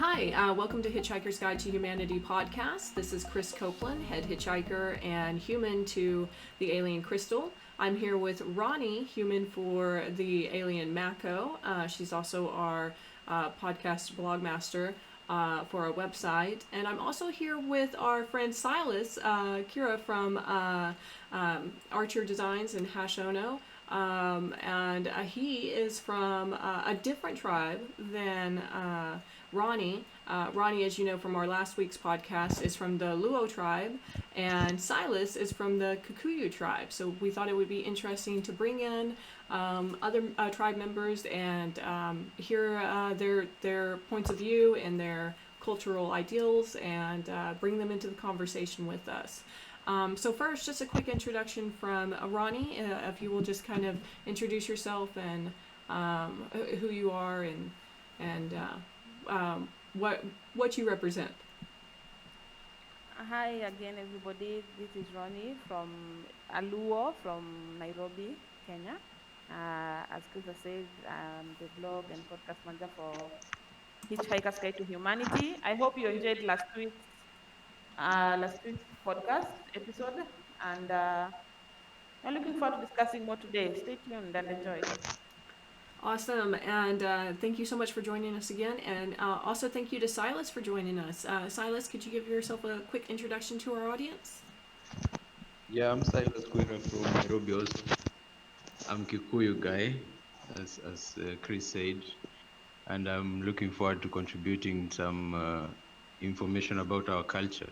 Hi, welcome to Hitchhiker's Guide to Humanity podcast. This is Chris Copeland, head hitchhiker and human to the alien Krystal. I'm here with Roni, human for the alien Mako. She's also our podcast blog master for our website. And I'm also here with our friend Silas Kuira from Archer Designs in Hashono. And he is from a different tribe than Roni. Roni, as you know from our last week's podcast, is from the Luo tribe, and Silas is from the Kikuyu tribe. So we thought it would be interesting to bring in other tribe members and hear their points of view and their cultural ideals, and bring them into the conversation with us. So first, just a quick introduction from Roni. If you will just kind of introduce yourself and who you are and what you represent. Hi again, everybody. This is Roni from Luo, from Nairobi, Kenya. As Krys said, I'm the blog and podcast manager for Hitchhiker's Guide to Humanity. I hope you enjoyed last week's podcast episode, and we're looking forward to discussing more today. Stay tuned and enjoy. Awesome, and thank you so much for joining us again, and also thank you to Silas for joining us. Silas, could you give yourself a quick introduction to our audience? Yeah, I'm Silas Kuira from Nairobi also. I'm Kikuyu guy, as Krys said, and I'm looking forward to contributing some information about our culture.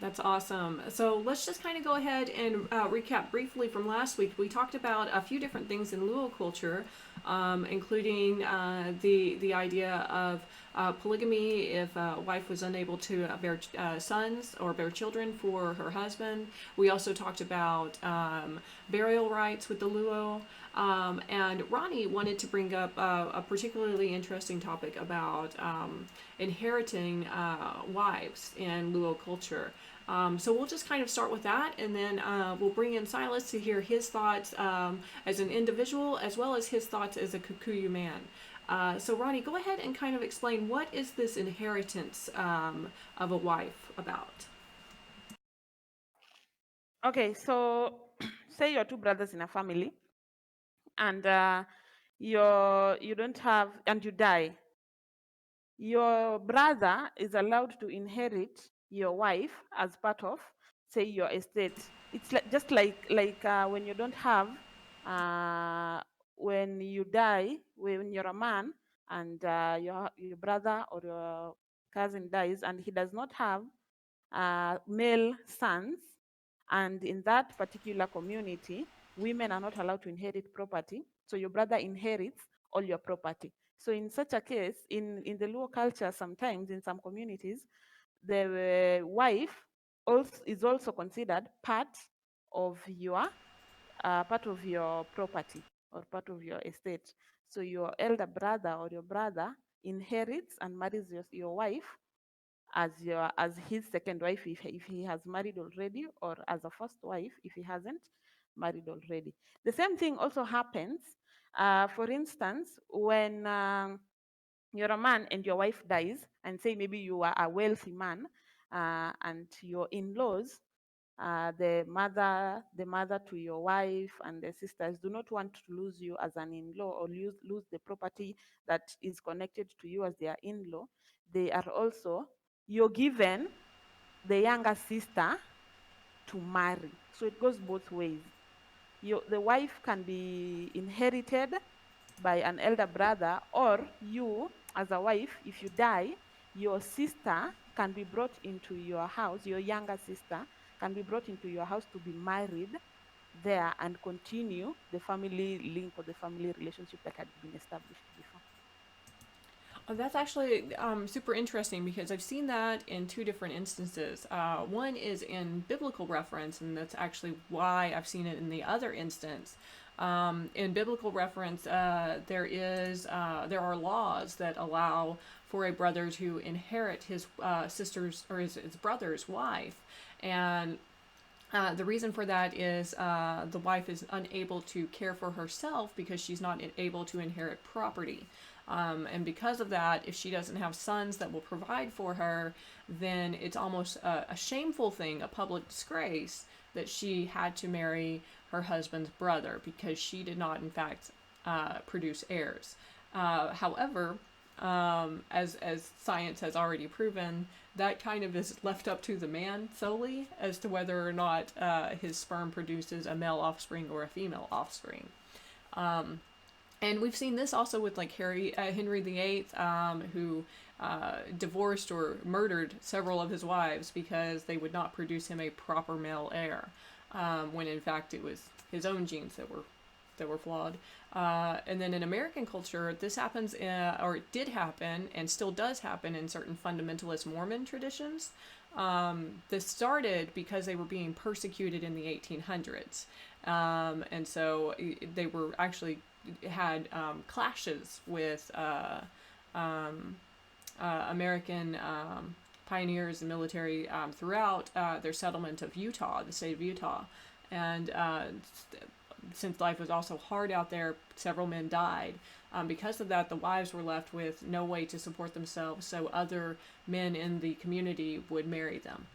That's awesome. So let's just kind of go ahead and recap briefly from last week. We talked about a few different things in Luo culture, including the idea of polygamy if a wife was unable to bear sons or bear children for her husband. We also talked about burial rites with the Luo. And Roni wanted to bring up a particularly interesting topic about inheriting wives in Luo culture. So we'll just kind of start with that, and then we'll bring in Silas to hear his thoughts as an individual, as well as his thoughts as a Kikuyu man. So Roni, go ahead and kind of explain, what is this inheritance of a wife about? Okay, so say you're two brothers in a family, and you don't have, and you die. Your brother is allowed to inherit your wife as part of, say, your estate. It's just like when you don't have, when you die, when you're a man and your brother or your cousin dies and he does not have male sons, and in that particular community, women are not allowed to inherit property. So your brother inherits all your property. So in such a case, in the Luo culture, sometimes in some communities, the wife is also considered part of your property or part of your estate. So your elder brother or your brother inherits and marries your wife as his second wife if he has married already, or as a first wife if he hasn't married already. The same thing also happens, for instance, when you're a man and your wife dies, and say maybe you are a wealthy man, and your in-laws, the mother to your wife and the sisters do not want to lose you as an in-law, or lose the property that is connected to you as their in-law. They are also, you're given the younger sister to marry. So it goes both ways. The wife can be inherited by an elder brother, or you as a wife, if you die, your sister can be brought into your house, your younger sister can be brought into your house to be married there and continue the family link or the family relationship that had been established before. That's actually super interesting, because I've seen that in two different instances. One is in biblical reference, and that's actually why I've seen it in the other instance. In biblical reference, there are laws that allow for a brother to inherit his sister's or his brother's wife, and The reason for that is the wife is unable to care for herself because she's not able to inherit property. And because of that, if she doesn't have sons that will provide for her, then it's almost a shameful thing, a public disgrace, that she had to marry her husband's brother because she did not, in fact, produce heirs. However, as science has already proven, that kind of is left up to the man solely as to whether or not his sperm produces a male offspring or a female offspring. And we've seen this also with like Henry VIII, who divorced or murdered several of his wives because they would not produce him a proper male heir, when in fact it was his own genes that were flawed. And then in American culture, this happens, or it did happen, and still does happen in certain fundamentalist Mormon traditions. This started because they were being persecuted in the 1800s. And so they were actually had clashes with American pioneers and military throughout their settlement of Utah, the state of Utah. And since life was also hard out there, several men died. Because of that, the wives were left with no way to support themselves, so other men in the community would marry them,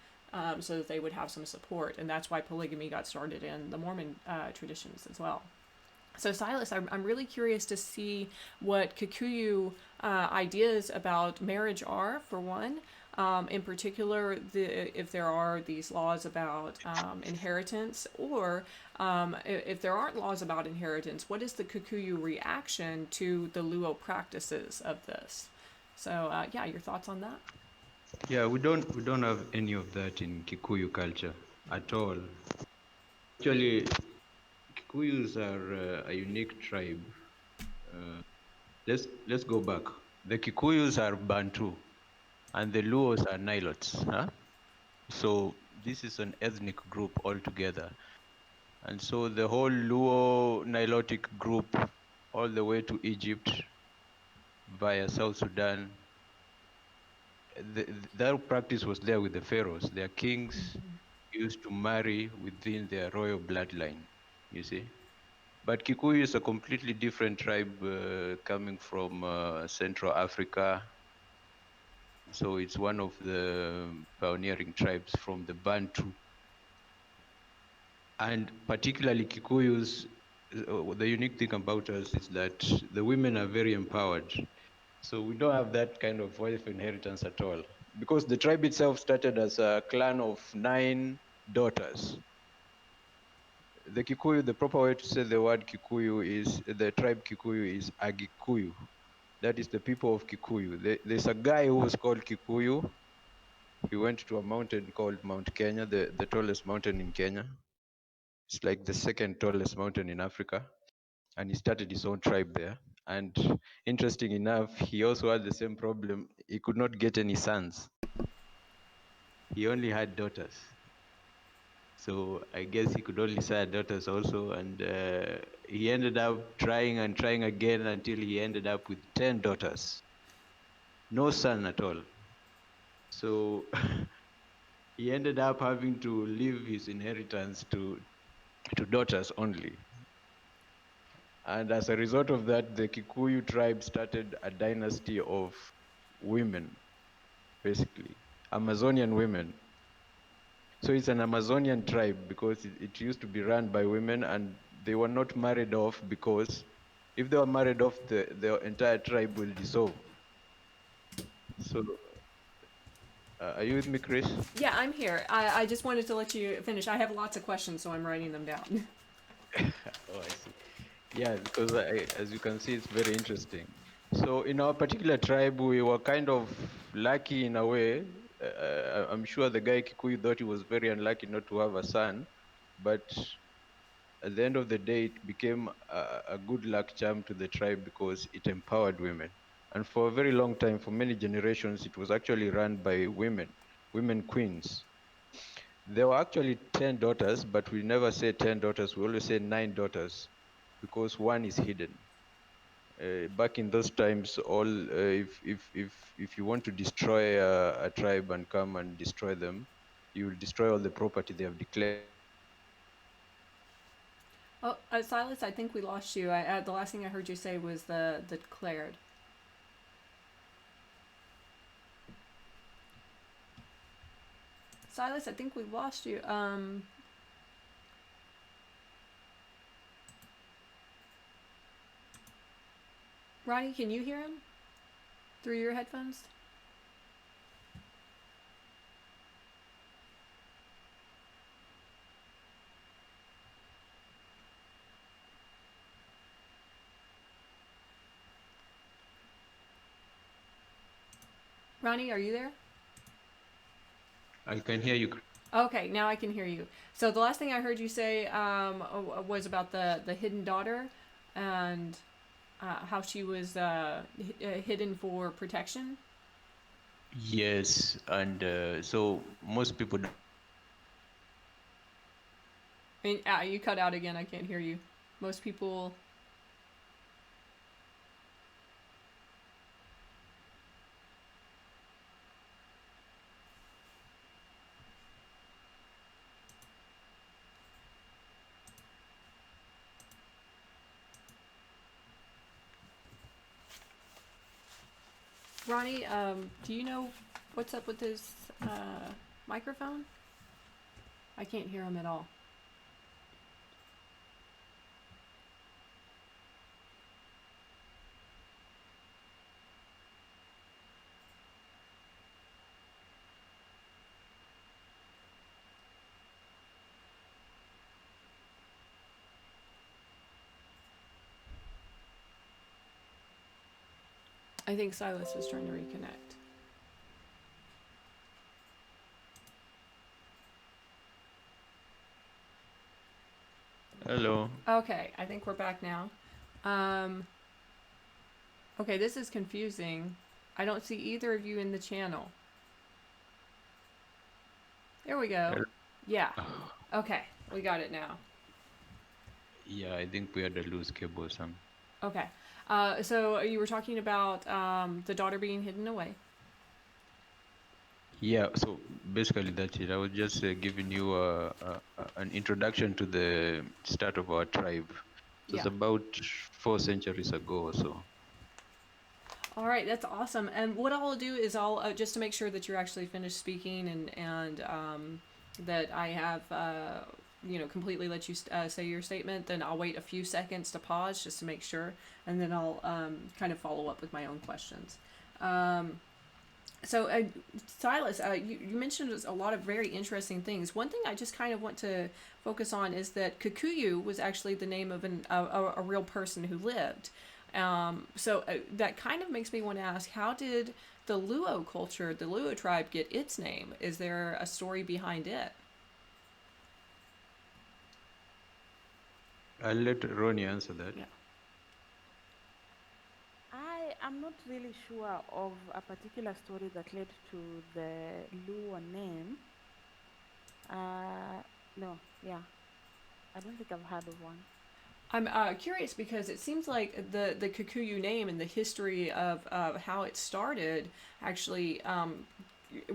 so that they would have some support. And that's why polygamy got started in the Mormon traditions as well. So Silas, I'm really curious to see what Kikuyu ideas about marriage are, for one. In particular, if there are these laws about inheritance, or if there aren't laws about inheritance, what is the Kikuyu reaction to the Luo practices of this? So yeah, your thoughts on that? Yeah, we don't have any of that in Kikuyu culture at all. Actually, Kikuyus are a unique tribe. Let's go back. The Kikuyus are Bantu, and the Luos are Nilots. Huh? So this is an ethnic group altogether. And so the whole Luo Nilotic group, all the way to Egypt via South Sudan, that practice was there with the pharaohs. Their kings used to marry within their royal bloodline, you see. But Kikuyu is a completely different tribe coming from Central Africa. So it's one of the pioneering tribes from the Bantu. And particularly Kikuyus, the unique thing about us is that the women are very empowered. So we don't have that kind of wealth inheritance at all. Because the tribe itself started as a clan of 9 daughters. The Kikuyu, the proper way to say the word Kikuyu is, the tribe Kikuyu is Agikuyu. That is the people of Kikuyu. There's a guy who was called Kikuyu. He went to a mountain called Mount Kenya, the tallest mountain in Kenya. It's like the second tallest mountain in Africa. And he started his own tribe there. And interesting enough, he also had the same problem. He could not get any sons. He only had daughters. So I guess he could only sire daughters also. And he ended up trying and trying again until he ended up with 10 daughters. No son at all. So he ended up having to leave his inheritance to daughters only. And as a result of that, the Kikuyu tribe started a dynasty of women, basically, Amazonian women. So it's an Amazonian tribe because it used to be run by women, and they were not married off, because if they were married off, the entire tribe will dissolve. So, are you with me, Krys? Yeah, I'm here. I just wanted to let you finish. I have lots of questions, so I'm writing them down. Oh, I see. Yeah, because as you can see, it's very interesting. So in our particular tribe, we were kind of lucky in a way. I'm sure the guy Kikuyu thought he was very unlucky not to have a son, but at the end of the day, it became a good luck charm to the tribe because it empowered women. And for a very long time, for many generations, it was actually run by women, women queens. There were actually 10 daughters, but we never say 10 daughters. We always say 9 daughters because one is hidden. Back in those times, if you want to destroy a tribe and come and destroy them, you will destroy all the property they have declared. Oh, Silas, I think we lost you. The last thing I heard you say was the declared. Silas, I think we've lost you. Ronnie, can you hear him through your headphones? Ronnie, are you there? I can hear you. Okay, now I can hear you. So the last thing I heard you say was about the hidden daughter and how she was hidden for protection. Yes, and so most people don't. And you cut out again. I can't hear you. Most people. Ronnie, do you know what's up with his microphone? I can't hear him at all. I think Silas is trying to reconnect. Hello. Okay, I think we're back now. Okay, this is confusing. I don't see either of you in the channel. There we go. Yeah. Okay, we got it now. Yeah, I think we had a loose cable or something. Okay. So you were talking about the daughter being hidden away. Yeah, so basically that's it. I was just giving you an introduction to the start of our tribe. So it's about 4 centuries ago or so. All right, that's awesome. And what I'll do is I'll just to make sure that you're actually finished speaking and that I have completely let you say your statement. Then I'll wait a few seconds to pause just to make sure, and then I'll kind of follow up with my own questions. So, Silas, you mentioned a lot of very interesting things. One thing I just kind of want to focus on is that Kikuyu was actually the name of a real person who lived. So that kind of makes me want to ask, how did the Luo culture, the Luo tribe, get its name? Is there a story behind it? I'll let Roni answer that. Yeah. I am not really sure of a particular story that led to the Luo name. No, yeah. I don't think I've heard of one. I'm curious because it seems like the Kikuyu name and the history of how it started actually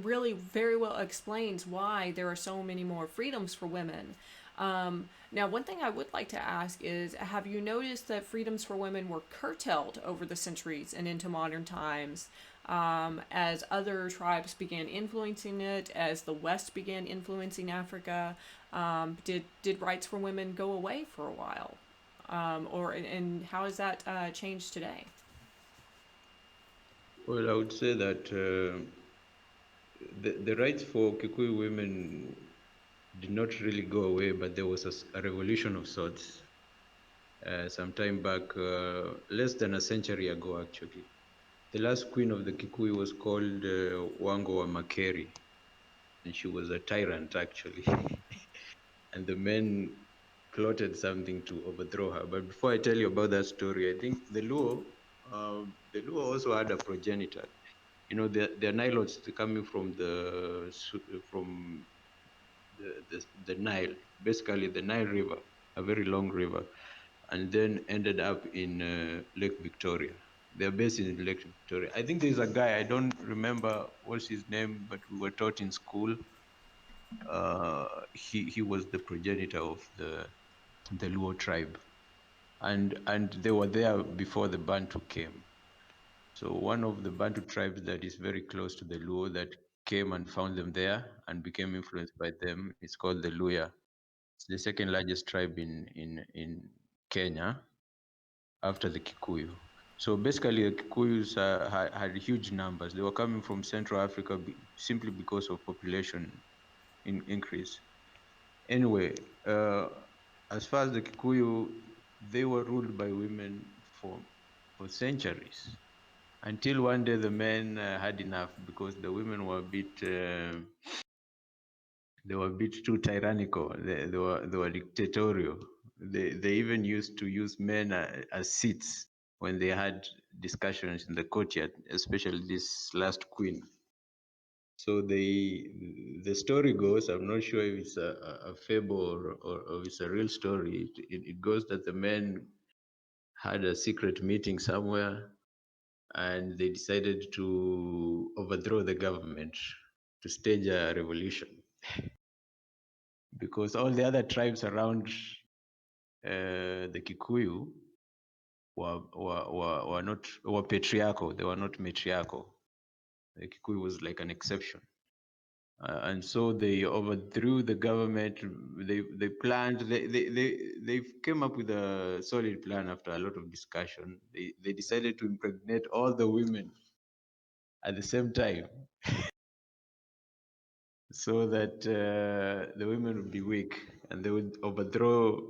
really very well explains why there are so many more freedoms for women. Now, one thing I would like to ask is, have you noticed that freedoms for women were curtailed over the centuries and into modern times as other tribes began influencing it, as the West began influencing Africa? Did rights for women go away for a while? And how has that changed today? Well, I would say that the rights for Kikuyu women did not really go away, but there was a revolution of sorts some time back, less than a century ago, actually. The last queen of the Kikuyu was called Wango wa Makeri, and she was a tyrant, actually. And the men plotted something to overthrow her. But before I tell you about that story, I think the Luo also had a progenitor. You know, their Nilotes coming from the Nile, basically the Nile River, a very long river, and then ended up in Lake Victoria. They're based in Lake Victoria. I think there's a guy, I don't remember what's his name, but we were taught in school. He was the progenitor of the Luo tribe. And they were there before the Bantu came. So one of the Bantu tribes that is very close to the Luo that came and found them there and became influenced by them is called the Luya. It's the second largest tribe in Kenya after the Kikuyu. So basically, the Kikuyus had huge numbers. They were coming from Central Africa simply because of population increase. Anyway, as far as the Kikuyu, they were ruled by women for centuries until one day the men had enough because the women were a bit they were a bit too tyrannical. They were dictatorial. They even used to use men as seats when they had discussions in the courtyard, especially this last queen. So the story goes, I'm not sure if it's a fable or it's a real story. It goes that the men had a secret meeting somewhere and they decided to overthrow the government to stage a revolution because all the other tribes around the Kikuyu were patriarchal. They were not matriarchal. The Kikuyu was like an exception. And so they overthrew the government. They planned. They came up with a solid plan after a lot of discussion. They decided to impregnate all the women at the same time, so that the women would be weak and they would overthrow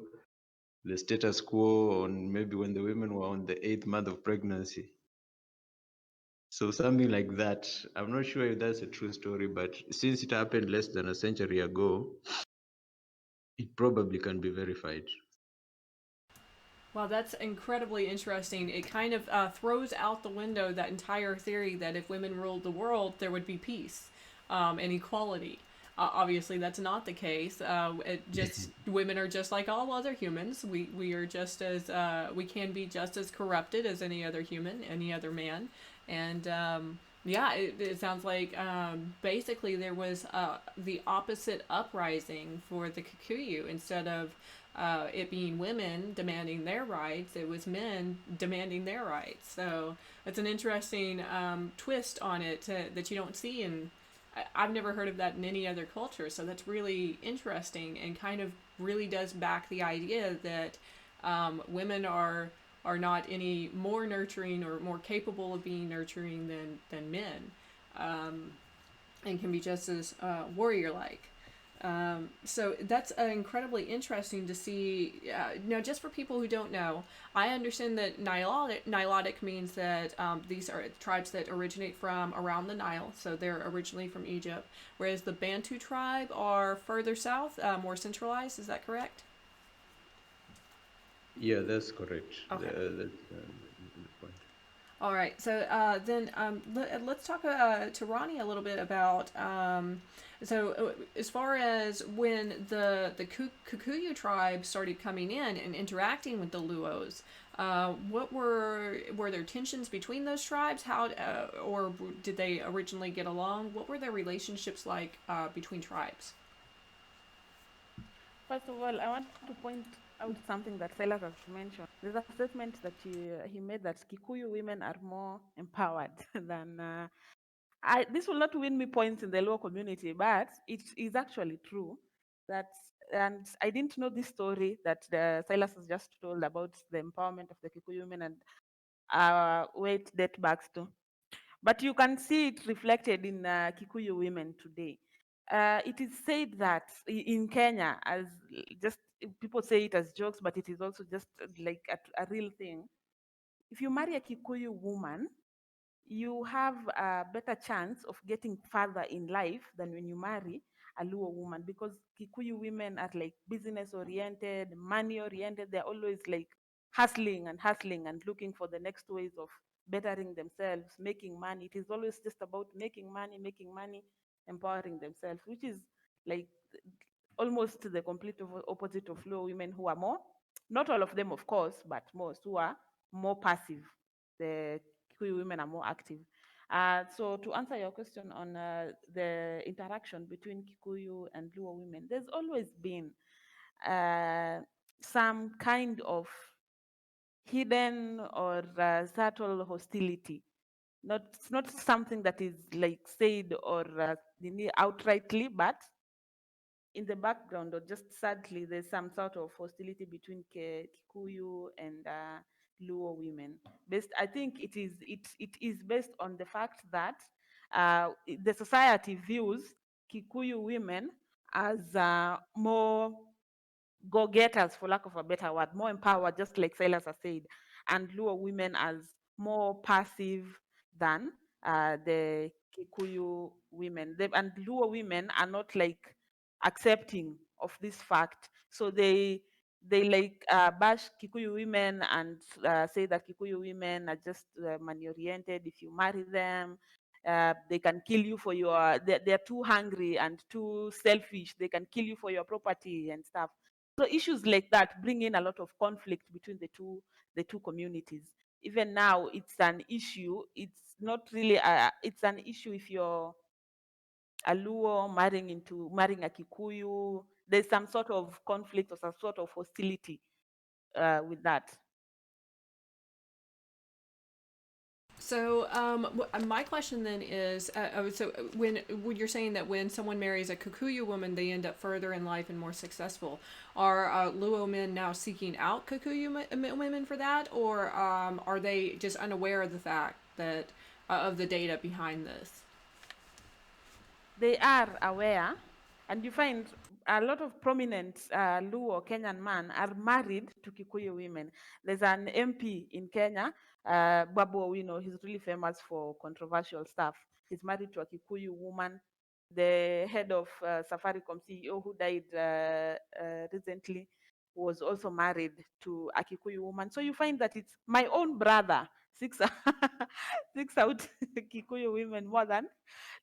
the status quo on maybe when the women were on the 8th month of pregnancy. So something like that. I'm not sure if that's a true story, but since it happened less than a century ago, it probably can be verified. Well, that's incredibly interesting. It kind of throws out the window that entire theory that if women ruled the world, there would be peace and equality. Obviously, that's not the case. It just women are just like all other humans. We are just as we can be just as corrupted as any other human, any other man, and yeah, it sounds like basically there was the opposite uprising for the Kikuyu instead of it being women demanding their rights, it was men demanding their rights. So it's an interesting twist on it that you don't see in. I've never heard of that in any other culture, so that's really interesting and kind of really does back the idea that women are not any more nurturing or more capable of being nurturing than men, and can be just as warrior like. So that's incredibly interesting to see. Now, just for people who don't know, I understand that Nilotic means that these are tribes that originate from around the Nile, so they're originally from Egypt, whereas the Bantu tribe are further south, more centralized. Is that correct? Yeah, that's correct. Okay. That's the point. All right. So then let's talk to Roni a little bit about. As far as when the Kikuyu tribe started coming in and interacting with the Luos, what were there tensions between those tribes? How or did they originally get along? What were their relationships like between tribes? First of all, I want to point out something that Silas has mentioned. There's a statement that he made that Kikuyu women are more empowered than. This will not win me points in the Luo community, but it is actually true. That, and I didn't know this story that Silas has just told about the empowerment of the Kikuyu women and where it dates back to. But you can see it reflected in Kikuyu women today. It is said that in Kenya, as just people say it as jokes, but it is also just like a real thing. If you marry a Kikuyu woman, you have a better chance of getting further in life than when you marry a Luo woman, because Kikuyu women are like business oriented, money oriented. They're always like hustling and looking for the next ways of bettering themselves, making money. It is always just about making money, empowering themselves, which is like almost the complete opposite of Luo women, who are more, not all of them, of course, but most, who are more passive. The Kikuyu women are more active. So to answer your question on the interaction between Kikuyu and Luo women, there's always been uh, some kind of hidden or subtle hostility. It's not something that is like said or outrightly, but in the background or just sadly, there's some sort of hostility between Kikuyu and Luo women. I think it is based on the fact that the society views Kikuyu women as more go-getters, for lack of a better word, more empowered, just like Silas has said, and Luo women as more passive than the Kikuyu women. And Luo women are not like accepting of this fact, so they like bash Kikuyu women and say that Kikuyu women are just money-oriented. If you marry them, they can kill you for your. They're too hungry and too selfish. They can kill you for your property and stuff. So issues like that bring in a lot of conflict between the two communities. Even now, it's an issue. It's not really. It's an issue if you're a Luo marrying a Kikuyu. There's some sort of conflict or some sort of hostility with that. So, my question then is, so when you're saying that when someone marries a Kikuyu woman, they end up further in life and more successful, are Luo men now seeking out Kikuyu women for that, or are they just unaware of the fact that of the data behind this? They are aware, and you find a lot of prominent Luo Kenyan men are married to Kikuyu women. There's an MP in Kenya, Babu Owino. He's really famous for controversial stuff. He's married to a Kikuyu woman. The head of Safaricom CEO, who died recently, was also married to a Kikuyu woman. So you find that it's my own brother seeks seeks out Kikuyu women more than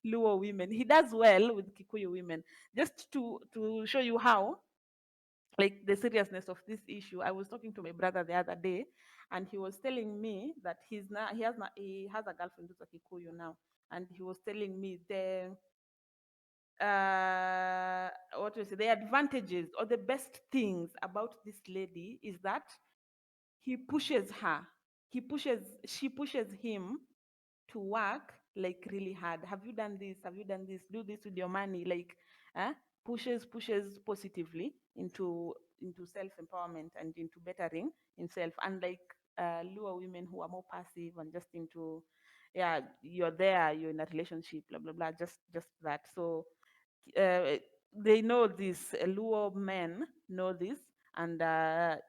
Luo women. He does well with Kikuyu women. Just to show you how, like the seriousness of this issue, I was talking to my brother the other day, and he was telling me that he has a girlfriend who's a Kikuyu now, and he was telling me the advantages or the best things about this lady is that he pushes her. She pushes him to work like really hard. Have you done this? Have you done this? Do this with your money. Like pushes positively into self-empowerment and into bettering himself. Unlike Luo women who are more passive and just into, yeah, you're there, you're in a relationship, blah blah blah, just that. So they know this. Luo men know this, and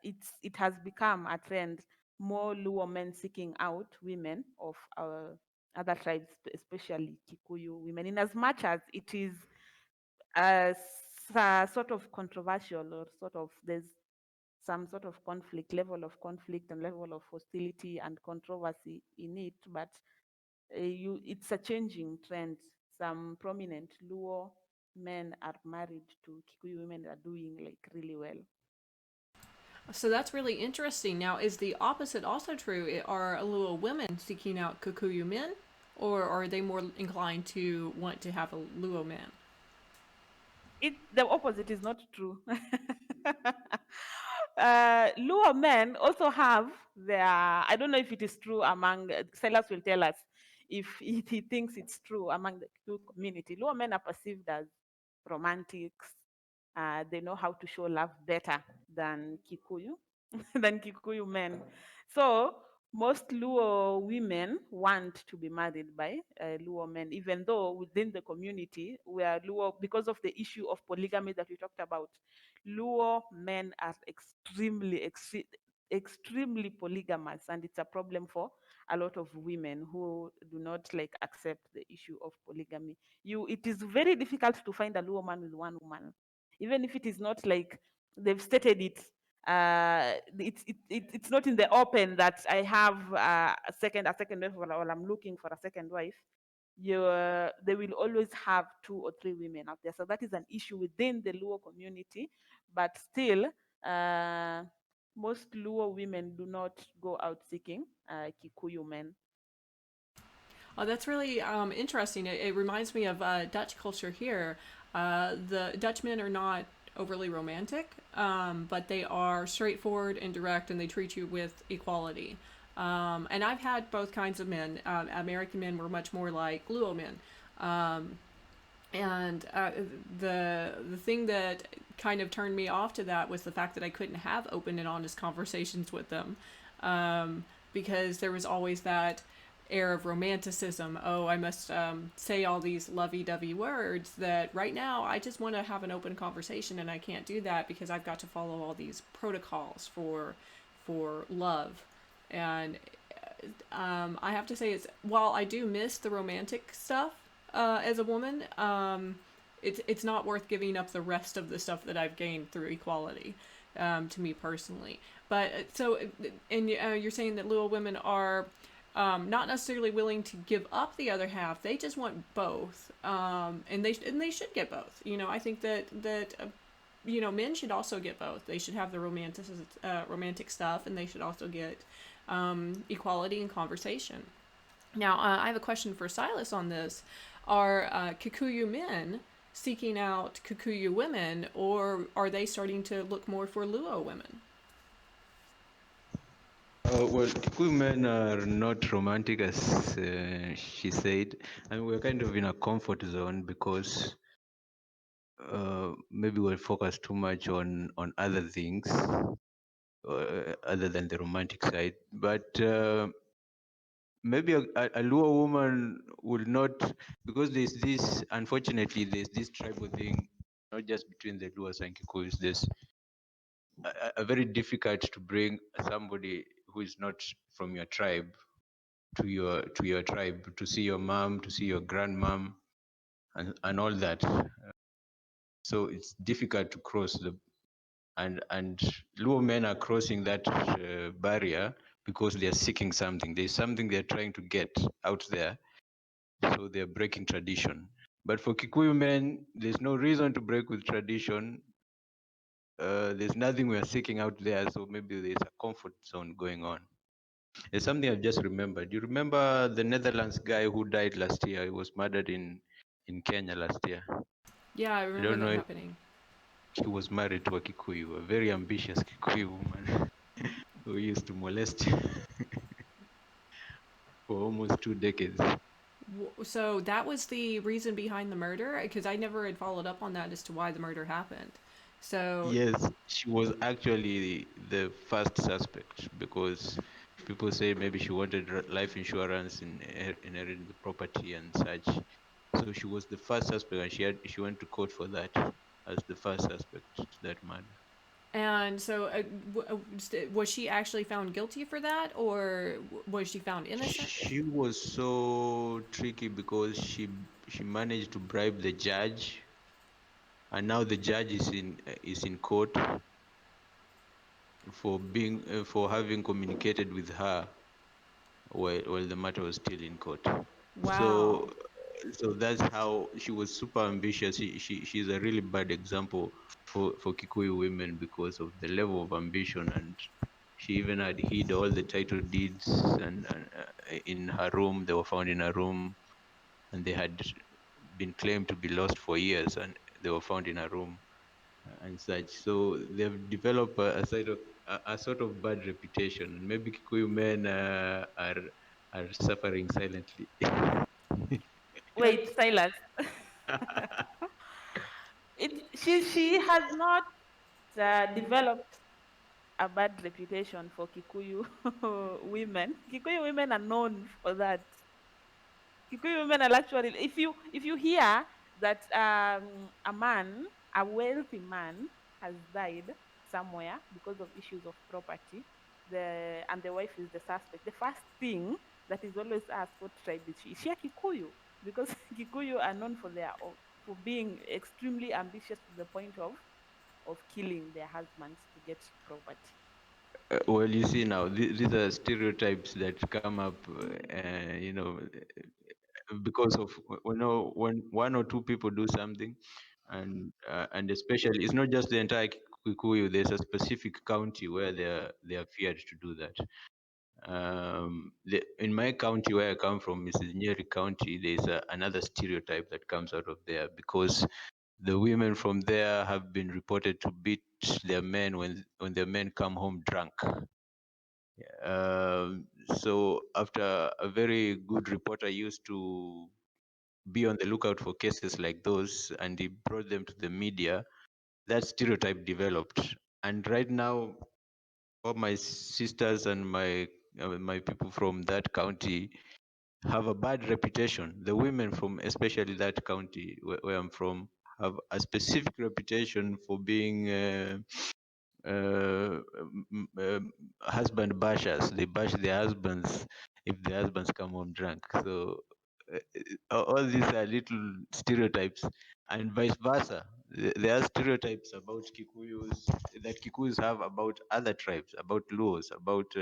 it has become a trend. More Luo men seeking out women of other tribes, especially Kikuyu women, in as much as it is sort of controversial or sort of there's some sort of conflict and level of hostility and controversy in it, but it's a changing trend. Some prominent Luo men are married to Kikuyu women that are doing like really well. So that's really interesting. Now, is the opposite also true? Are Luo women seeking out Kikuyu men, or are they more inclined to want to have a Luo man? The opposite is not true. Luo men also have their, I don't know if it is true among, Silas will tell us if he thinks it's true among the Kikuyu community. Luo men are perceived as romantics. They know how to show love better than Kikuyu, than Kikuyu men. So most Luo women want to be married by Luo men, even though within the community where Luo, because of the issue of polygamy that we talked about, Luo men are extremely polygamous, and it's a problem for a lot of women who do not like accept the issue of polygamy. It is very difficult to find a Luo man with one woman, even if it is not like they've stated it. It's not in the open that I have a second wife, or I'm looking for a second wife. They will always have 2 or 3 women out there. So that is an issue within the Luo community, but still, most Luo women do not go out seeking Kikuyu men. Oh, that's really interesting. It reminds me of Dutch culture here. The Dutchmen are not overly romantic, but they are straightforward and direct, and they treat you with equality. And I've had both kinds of men. American men were much more like Luo men. Um, and the thing that kind of turned me off to that was the fact that I couldn't have open and honest conversations with them, because there was always that air of romanticism. Oh, I must say all these lovey-dovey words that right now I just want to have an open conversation, and I can't do that because I've got to follow all these protocols for love. And I have to say, it's while I do miss the romantic stuff as a woman, it's not worth giving up the rest of the stuff that I've gained through equality, to me personally. But so, and you're saying that Luo women are not necessarily willing to give up the other half. They just want both, and they should get both. I think that men should also get both. They should have the romantic stuff, and they should also get equality and conversation. Now, I have a question for Silas on this. Are Kikuyu men seeking out Kikuyu women, or are they starting to look more for Luo women? Well, Kikuyu men are not romantic, as she said, and we're kind of in a comfort zone because maybe we'll focus too much on other things other than the romantic side. But maybe a Luo woman will not, because unfortunately, there's this tribal thing, not just between the Luos and Kikuyus. There's a very difficult to bring somebody who is not from your tribe to your tribe, to see your mom, to see your grandmom, and all that. So it's difficult to cross and Luo men are crossing that barrier because they are seeking something. There's something they're trying to get out there, so they're breaking tradition. But for Kikuyu men, there's no reason to break with tradition. There's nothing we're seeking out there, so maybe there's a comfort zone going on. There's something I've just remembered. You remember the Netherlands guy who died last year? He was murdered in Kenya last year. Yeah, I I remember don't know that if happening. he was married to a Kikuyu, a very ambitious Kikuyu woman who used to molest for almost 2 decades. So that was the reason behind the murder, because I never had followed up on that as to why the murder happened. So Yes, she was actually the first suspect because people say maybe she wanted life insurance in inheriting the property and such. So she was the first suspect, and she went to court for that as the first suspect to that murder. and so was she actually found guilty for that, or was she found innocent? She was so tricky because she managed to bribe the judge, and now the judge is in court for having communicated with her while the matter was still in court. Wow. So that's how she was super ambitious. She's a really bad example for Kikuyu women because of the level of ambition, and she even had hid all the title deeds and in her room. They were found in her room, and they had been claimed to be lost for years, and they were found in her room and such. So they've developed a sort of bad reputation, and maybe Kikuyu men are suffering silently. Wait, Silas. She has not developed a bad reputation for Kikuyu women. Kikuyu women are known for that. Kikuyu women are actually, if you hear that a wealthy man has died somewhere because of issues of property, and the wife is the suspect, the first thing that is always asked, what tribe is she? Is she a Kikuyu? Because Kikuyu are known for being extremely ambitious to the point of killing their husbands to get property. Well, you see now, these are stereotypes that come up, because of when one or two people do something, and especially it's not just the entire Kikuyu. There's a specific county where they are feared to do that. In my county where I come from, Mrs. Nyeri County, there's another stereotype that comes out of there because The women from there have been reported to beat their men when their men come home drunk. So after a very good reporter used to be on the lookout for cases like those, and he brought them to the media, that stereotype developed. And right now, all my sisters and my people from that county have a bad reputation. The women from especially that county where I'm from have a specific reputation for being husband bashers. They bash their husbands if their husbands come home drunk. So all these are little stereotypes, and vice versa. There are stereotypes about Kikuyus that Kikuyus have about other tribes, about Luos, about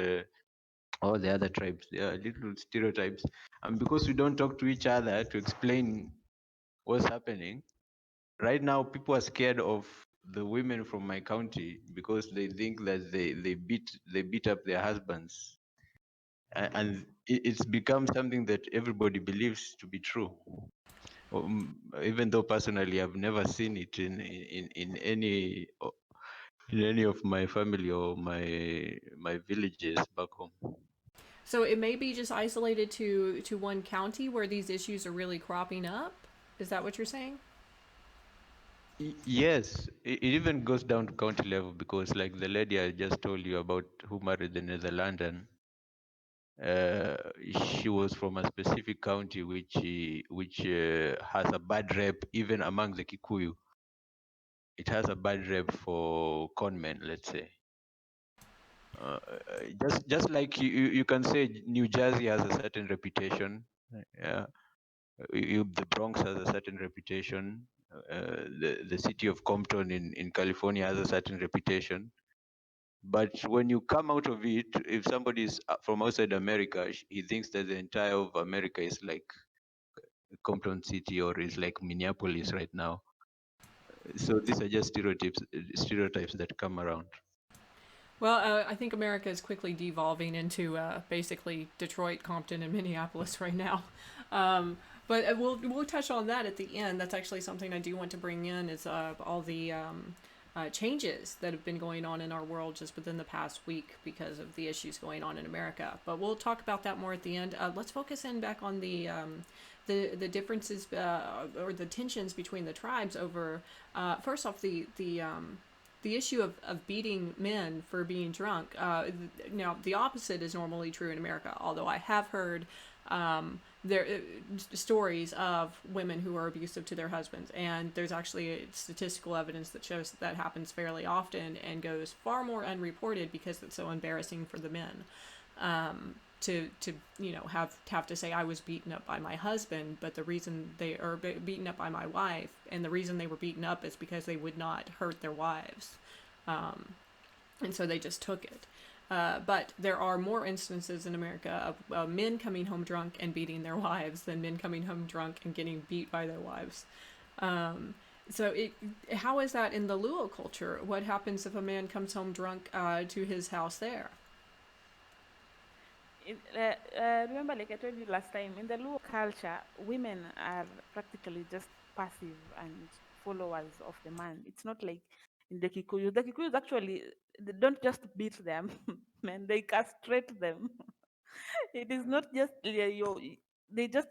all the other tribes. There are little stereotypes, and because we don't talk to each other to explain what's happening, right now people are scared of the women from my county because they think that they beat up their husbands, and it's become something that everybody believes to be true. Even though personally I've never seen it in any of my family or my villages back home. So it may be just isolated to one county where these issues are really cropping up. Is that what you're saying? Yes, it even goes down to county level because, like the lady I just told you about who married the Netherlandan, uh, she was from a specific county which has a bad rep even among the Kikuyu. It has a bad rep for conmen, let's say. Just like you can say New Jersey has a certain reputation. Yeah, the Bronx has a certain reputation. The city of Compton in California has a certain reputation. But when you come out of it, if somebody is from outside America, he thinks that the entire of America is like Compton City or is like Minneapolis right now. So these are just stereotypes that come around. Well, I think America is quickly devolving into basically Detroit, Compton, and Minneapolis right now. But we'll touch on that at the end. That's actually something I do want to bring in is all the changes that have been going on in our world just within the past week because of the issues going on in America. But we'll talk about that more at the end. Let's focus in back on the differences or the tensions between the tribes over first off the issue of beating men for being drunk. Now, the opposite is normally true in America, although I have heard there stories of women who are abusive to their husbands, and there's actually statistical evidence that shows that happens fairly often and goes far more unreported because it's so embarrassing for the men. To have to say I was beaten up by my husband, but the reason they are beaten up by my wife, and the reason they were beaten up is because they would not hurt their wives, and so they just took it. But there are more instances in America of men coming home drunk and beating their wives than men coming home drunk and getting beat by their wives. So how is that in the Luo culture? What happens if a man comes home drunk to his house there? Remember, like I told you last time, in the Luo culture, women are practically just passive and followers of the man. It's not like in the Kikuyu. The Kikuyus actually they don't just beat them, men, they castrate them. It is not just they just.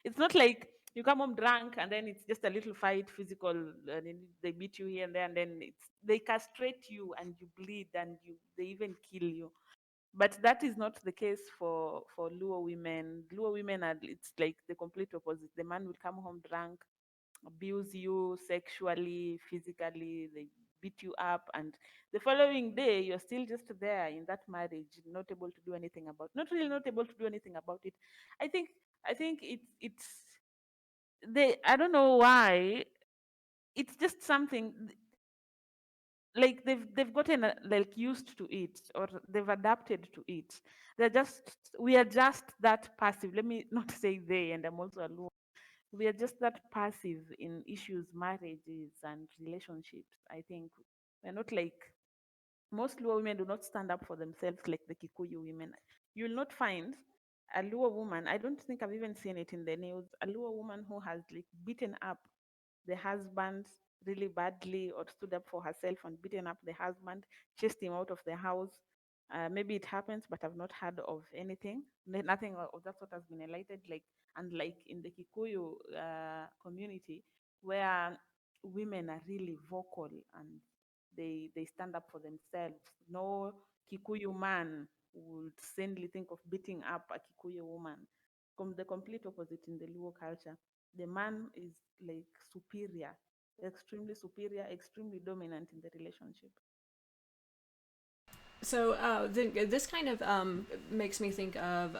It's not like you come home drunk and then it's just a little fight, physical, and then they beat you here and there, and then they castrate you and you bleed and they even kill you. But that is not the case for Luo women. Luo women are it's like the complete opposite. The man will come home drunk, abuse you sexually, physically, they beat you up, and the following day you're still just there in that marriage, not able to do anything about not really not able to do anything about it. I think it's they I don't know why. It's just something like they've gotten like used to it or they've adapted to it. They're just we are just that passive. Let me not say they, and I'm also alone. We are just that passive in issues, marriages and relationships. I think we're not like most Luo women do not stand up for themselves like the Kikuyu women. You will not find a Luo woman. I don't think I've even seen it in the news. A Luo woman who has like beaten up the husband really badly or stood up for herself and beaten up the husband, chased him out of the house. Maybe it happens, but I've not heard of anything. Nothing of that sort has been enlightened. Like in the Kikuyu community, where women are really vocal and they stand up for themselves. No Kikuyu man would sanely think of beating up a Kikuyu woman. The complete opposite in the Luo culture. The man is like superior, extremely superior, extremely dominant in the relationship. So this kind of makes me think of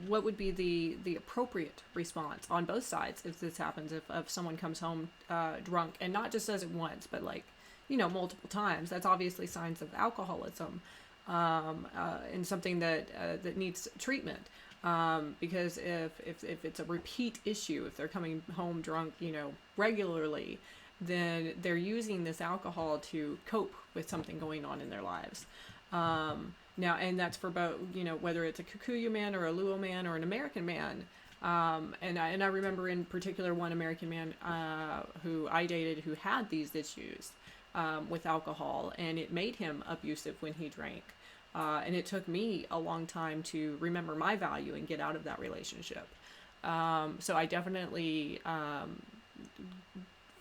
what would be the appropriate response on both sides if this happens. If someone comes home drunk and not just does it once, but like multiple times, that's obviously signs of alcoholism and something that needs treatment. Because if it's a repeat issue, if they're coming home drunk, regularly, then they're using this alcohol to cope with something going on in their lives. Now, and that's for both, whether it's a Kikuyu man or a Luo man or an American man. And I remember in particular one American man who I dated who had these issues with alcohol, and it made him abusive when he drank. And it took me a long time to remember my value and get out of that relationship. So I definitely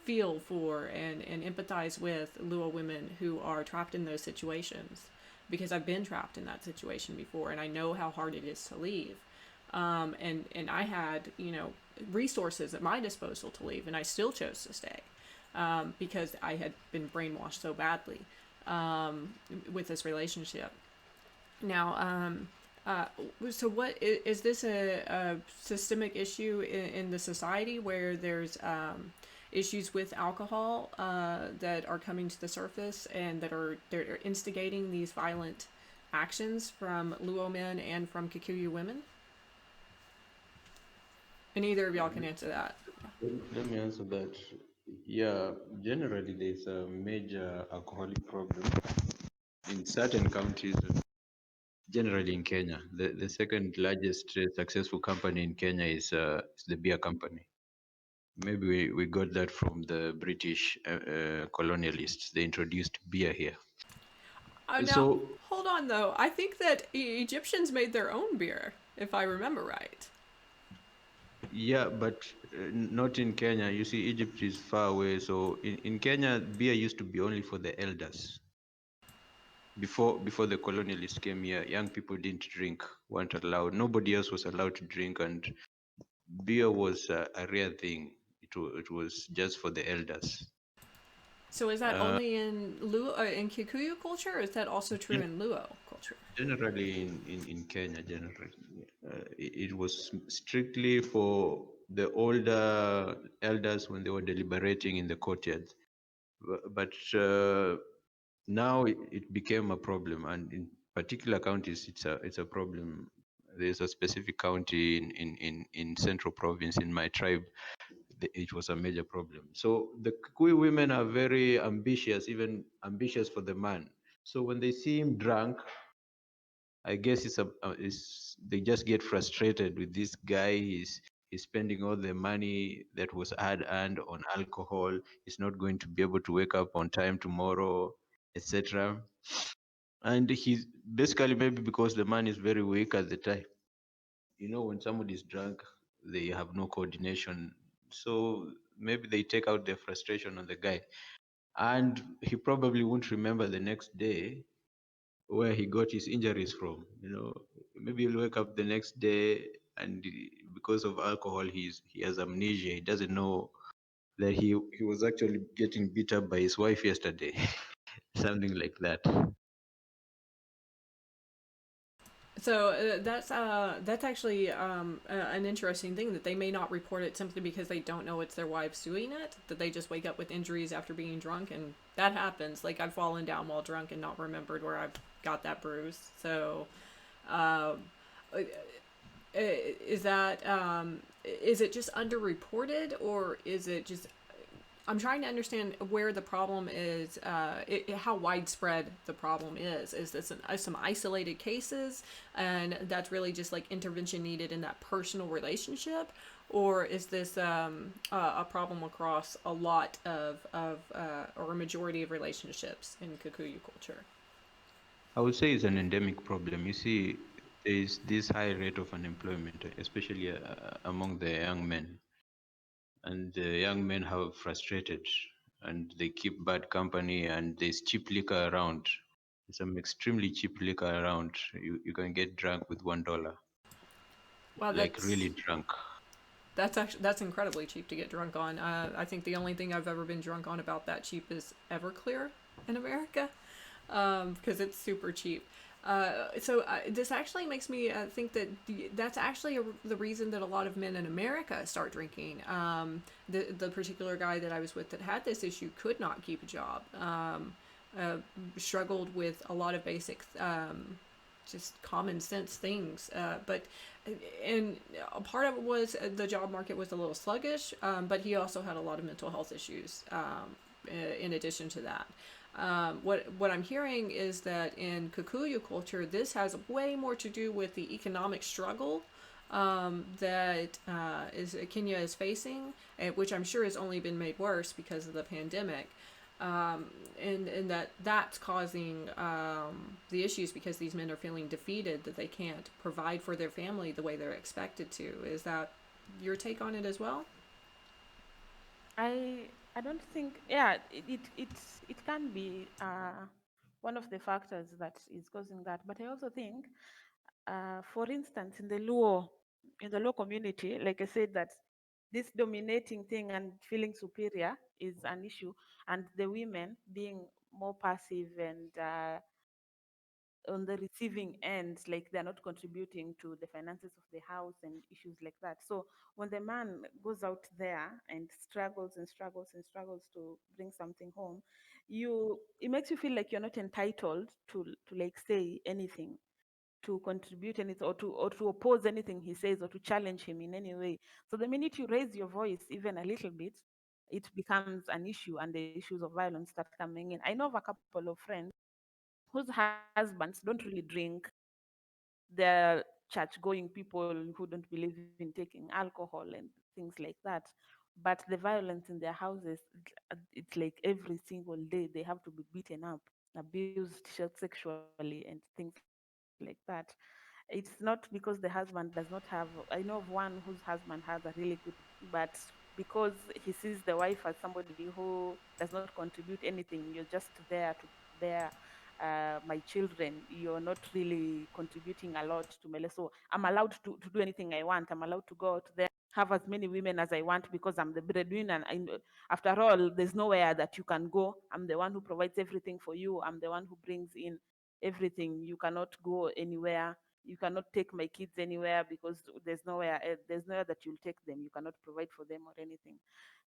feel for and empathize with Luo women who are trapped in those situations, because I've been trapped in that situation before, and I know how hard it is to leave. And I had resources at my disposal to leave, and I still chose to stay because I had been brainwashed so badly with this relationship. Now, so what is this a systemic issue in the society where there's issues with alcohol that are coming to the surface and they're instigating these violent actions from Luo men and from Kikuyu women? And either of y'all can answer that. Let me answer that. Yeah, generally there's a major alcoholic problem in certain countries, generally in Kenya. The second largest successful company in Kenya is the beer company. Maybe we got that from the British colonialists. They introduced beer here. Now, So hold on though. I think that Egyptians made their own beer, if I remember right. yeah, but not in Kenya. You see, Egypt is far away. So in Kenya, beer used to be only for the elders. Before the colonialists came here, young people didn't drink, weren't allowed. Nobody else was allowed to drink, and beer was a rare thing. It was just for the elders. So is that only in in Kikuyu culture, or is that also true in Luo culture? Generally in Kenya, generally, it was strictly for the older elders when they were deliberating in the courtyard. But now it became a problem, and in particular counties, it's a problem. There's a specific county in Central Province in my tribe. It was a major problem. So the Kikuyu women are very ambitious, even ambitious for the man. So when they see him drunk, I guess they just get frustrated with this guy. He's spending all the money that was hard earned on alcohol. He's not going to be able to wake up on time tomorrow, etc. And he's basically, maybe because the man is very weak at the time. When somebody is drunk, they have no coordination. So maybe they take out their frustration on the guy, and he probably won't remember the next day where he got his injuries from. Maybe he'll wake up the next day, and because of alcohol, he has amnesia. He doesn't know that he was actually getting beat up by his wife yesterday, something like that. So that's actually an interesting thing, that they may not report it simply because they don't know it's their wives doing it. That they just wake up with injuries after being drunk, and that happens. Like, I've fallen down while drunk and not remembered where I've got that bruise. So, is that is it just underreported, or is it just I'm trying to understand where the problem is, how widespread the problem is. Is this some isolated cases, and that's really just like intervention needed in that personal relationship, or is this a problem across a lot of or a majority of relationships in Kikuyu culture? I would say it's an endemic problem. You see, there is this high rate of unemployment, especially among the young men. And the young men have frustrated and they keep bad company and there's cheap liquor around. Some extremely cheap liquor around. You can get drunk with $1, Well, like really drunk. that's incredibly cheap to get drunk on. I think the only thing I've ever been drunk on about that cheap is Everclear in America, because it's super cheap. This actually makes me think that that's actually the reason that a lot of men in America start drinking. The particular guy that I was with that had this issue could not keep a job. Struggled with a lot of basic, just common sense things. But and a part of it was the job market was a little sluggish, but he also had a lot of mental health issues. In addition to that, what I'm hearing is that in Kikuyu culture, this has way more to do with the economic struggle that Kenya is facing, which I'm sure has only been made worse because of the pandemic. And that's causing the issues because these men are feeling defeated that they can't provide for their family the way they're expected to. Is that your take on it as well? I don't think, yeah, it can be one of the factors that is causing that. But I also think, for instance, in the Luo community, like I said, that this dominating thing and feeling superior is an issue, and the women being more passive and on the receiving end, like they're not contributing to the finances of the house and issues like that. So when the man goes out there and struggles and struggles and struggles to bring something home, it makes you feel like you're not entitled to like say anything, to contribute anything, or to oppose anything he says, or to challenge him in any way. So the minute you raise your voice even a little bit, it becomes an issue, and the issues of violence start coming in. I know of a couple of friends whose husbands don't really drink. They're church going people who don't believe in taking alcohol and things like that. But the violence in their houses, it's like every single day they have to be beaten up, abused sexually, and things like that. It's not because the husband does not have, I know of one whose husband has a really good, but because he sees the wife as somebody who does not contribute anything, you're just there to bear my children, you're not really contributing a lot to Mele. So I'm allowed to do anything I want. I'm allowed to go out there, have as many women as I want because I'm the breadwinner. And after all, there's nowhere that you can go. I'm the one who provides everything for you. I'm the one who brings in everything. You cannot go anywhere. You cannot take my kids anywhere because there's nowhere that you'll take them. You cannot provide for them or anything.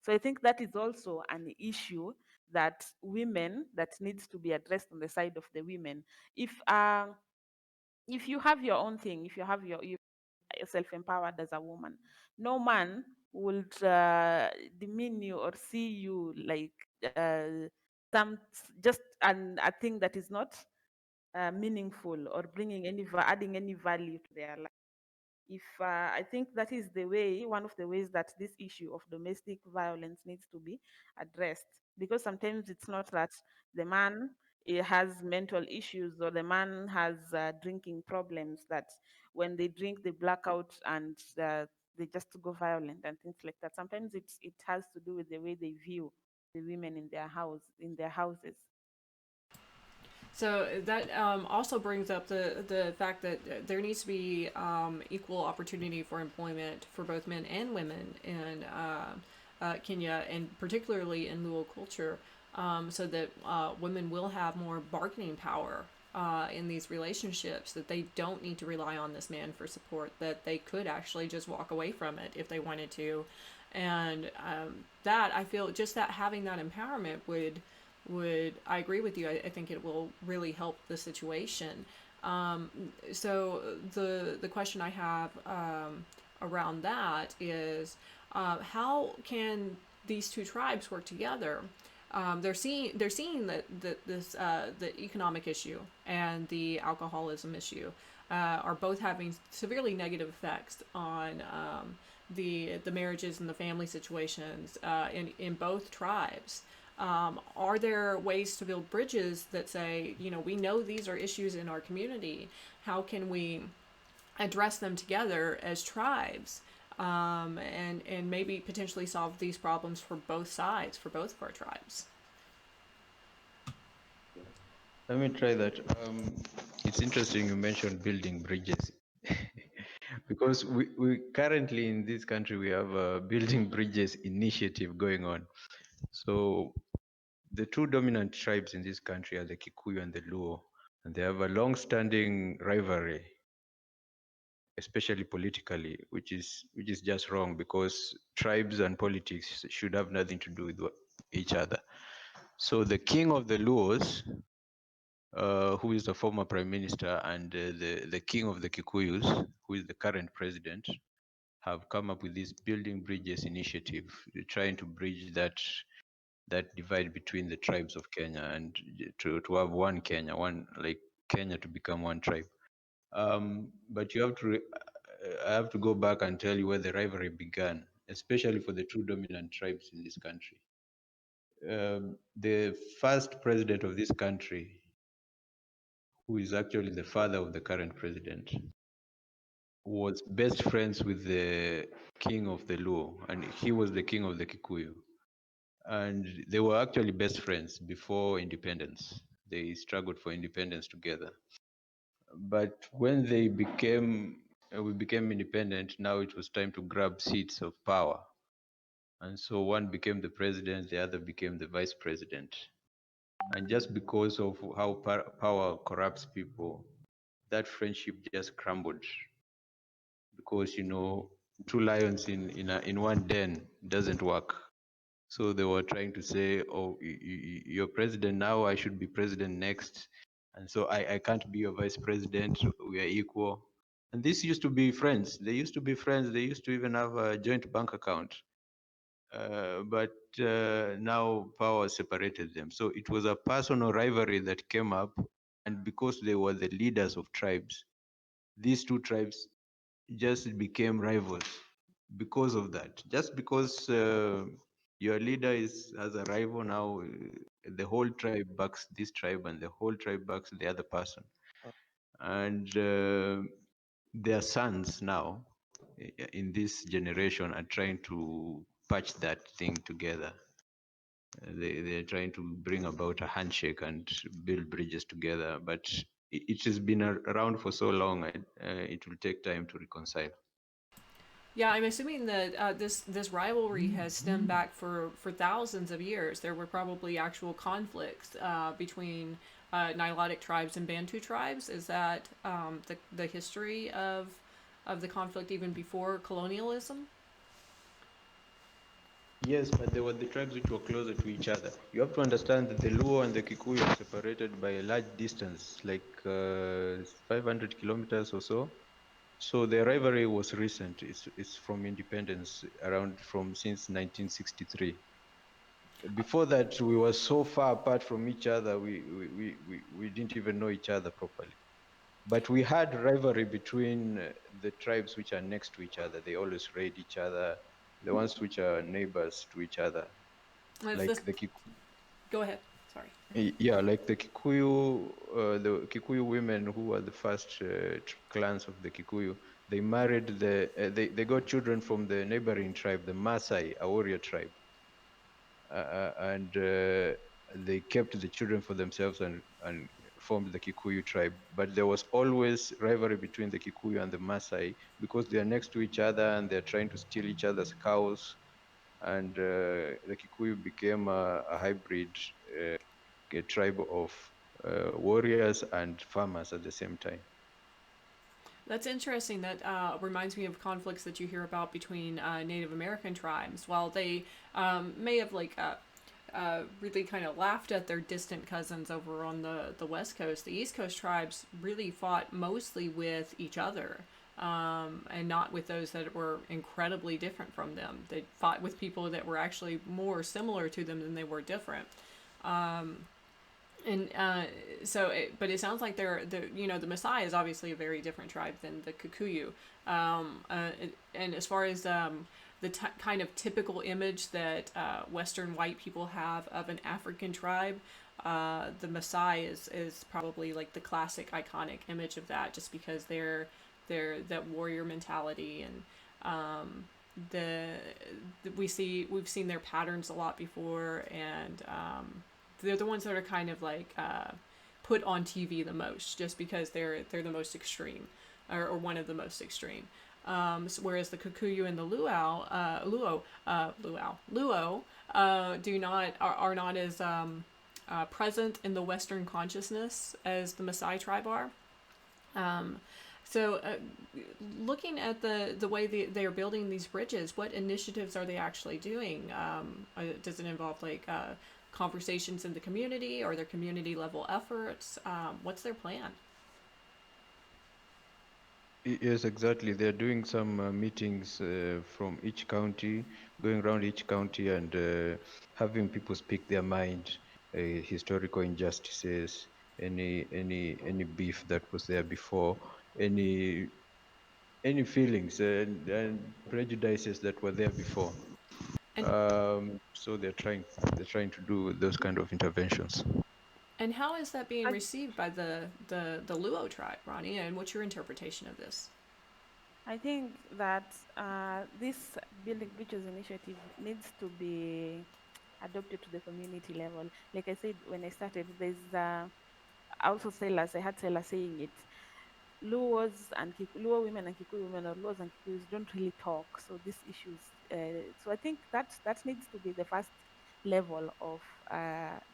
So I think that is also an issue that women, that needs to be addressed on the side of the women. If you have your own thing, if you have you're self-empowered as a woman, no man would demean you or see you like some just a thing that is not meaningful or bringing adding any value to their life. If I think that is the way, one of the ways that this issue of domestic violence needs to be addressed, because sometimes it's not that the man has mental issues or the man has drinking problems, that when they drink they black out and they just go violent and things like that. Sometimes it has to do with the way they view the women in their houses. So that also brings up the fact that there needs to be equal opportunity for employment for both men and women in Kenya, and particularly in Luo culture, so that women will have more bargaining power in these relationships, that they don't need to rely on this man for support, that they could actually just walk away from it if they wanted to. And that, I feel, just that having that empowerment would I agree with you. I think it will really help the situation. So the question I have around that is how can these two tribes work together, they're seeing that the economic issue and the alcoholism issue are both having severely negative effects on the marriages and the family situations in both tribes. Are there ways to build bridges that say, we know these are issues in our community? How can we address them together as tribes, and maybe potentially solve these problems for both sides, for both of our tribes? Let me try that. It's interesting you mentioned building bridges because we currently in this country we have a building bridges initiative going on. So the two dominant tribes in this country are the Kikuyu and the Luo, and they have a long-standing rivalry, especially politically, which is just wrong because tribes and politics should have nothing to do with each other. So the king of the Luos, who is the former prime minister, and the king of the Kikuyus, who is the current president, have come up with this building bridges initiative, trying to bridge that divide between the tribes of Kenya and to have one Kenya, one like Kenya to become one tribe. But you have to, I have to go back and tell you where the rivalry began, especially for the two dominant tribes in this country. The first president of this country, who is actually the father of the current president, was best friends with the king of the Luo, and he was the king of the Kikuyu. And they were actually best friends before independence. They struggled for independence together. But when we became independent, now it was time to grab seats of power. And so one became the president, the other became the vice president. And just because of how power corrupts people, that friendship just crumbled. Because two lions in one den doesn't work. So they were trying to say, oh, you're president now, I should be president next. And so I can't be your vice president, we are equal. And this used to be friends. They used to be friends. They used to even have a joint bank account. But now power separated them. So it was a personal rivalry that came up. And because they were the leaders of tribes, these two tribes just became rivals because of that. Just because your leader has a rival now, the whole tribe backs this tribe, and the whole tribe backs the other person. And their sons now, in this generation, are trying to patch that thing together. They're trying to bring about a handshake and build bridges together, but it has been around for so long, it will take time to reconcile. Yeah, I'm assuming that this rivalry has stemmed back for thousands of years. There were probably actual conflicts between Nilotic tribes and Bantu tribes. Is that the history of the conflict even before colonialism? Yes, but they were the tribes which were closer to each other. You have to understand that the Luo and the Kikuyu are separated by a large distance, like 500 kilometers or so. So the rivalry was recent. It's from independence, from since 1963. Before that, we were so far apart from each other, we didn't even know each other properly. But we had rivalry between the tribes which are next to each other. They always raid each other, the ones which are neighbors to each other. Like the Go ahead. Sorry. Yeah, like the Kikuyu women who were the first clans of the Kikuyu. They married they got children from the neighboring tribe, the Maasai, a warrior tribe, and they kept the children for themselves and formed the Kikuyu tribe. But there was always rivalry between the Kikuyu and the Maasai because they are next to each other and they're trying to steal each other's cows. And the Kikuyu became a hybrid a tribe of warriors and farmers at the same time. That's interesting. That reminds me of conflicts that you hear about between Native American tribes. While they may have really kind of laughed at their distant cousins over on the West Coast, the East Coast tribes really fought mostly with each other. and not with those that were incredibly different from them. They fought with people that were actually more similar to them than they were different. Um, and but it sounds like the Maasai is obviously a very different tribe than the Kikuyu. And as far as the kind of typical image that Western white people have of an African tribe, the Maasai is probably like the classic iconic image of that, just because they're that warrior mentality, and the we've seen their patterns a lot before, and they're the ones that are kind of like put on TV the most, just because they're the most extreme, or one of the most extreme. Whereas the Kikuyu and the Luo are not as present in the Western consciousness as the Maasai tribe are. Um, so, looking at the way they are building these bridges, what initiatives are they actually doing? Does it involve like conversations in the community, or their community level efforts? What's their plan? Yes, exactly. They're doing some meetings from each county, going around each county and having people speak their mind, historical injustices, any beef that was there before, any any feelings and prejudices that were there before. And So they're trying to do those kind of interventions. and how is that being I, received by the Luo tribe, Ronnie? And what's your interpretation of this? I think that this Building Bridges initiative needs to be adopted to the community level. Like I said when I started, there's also Silas, I had Silas saying it. Luo women and Kikuyu women, or Luos and Kikuyus, don't really talk. So these issues, so I think that needs to be the first level of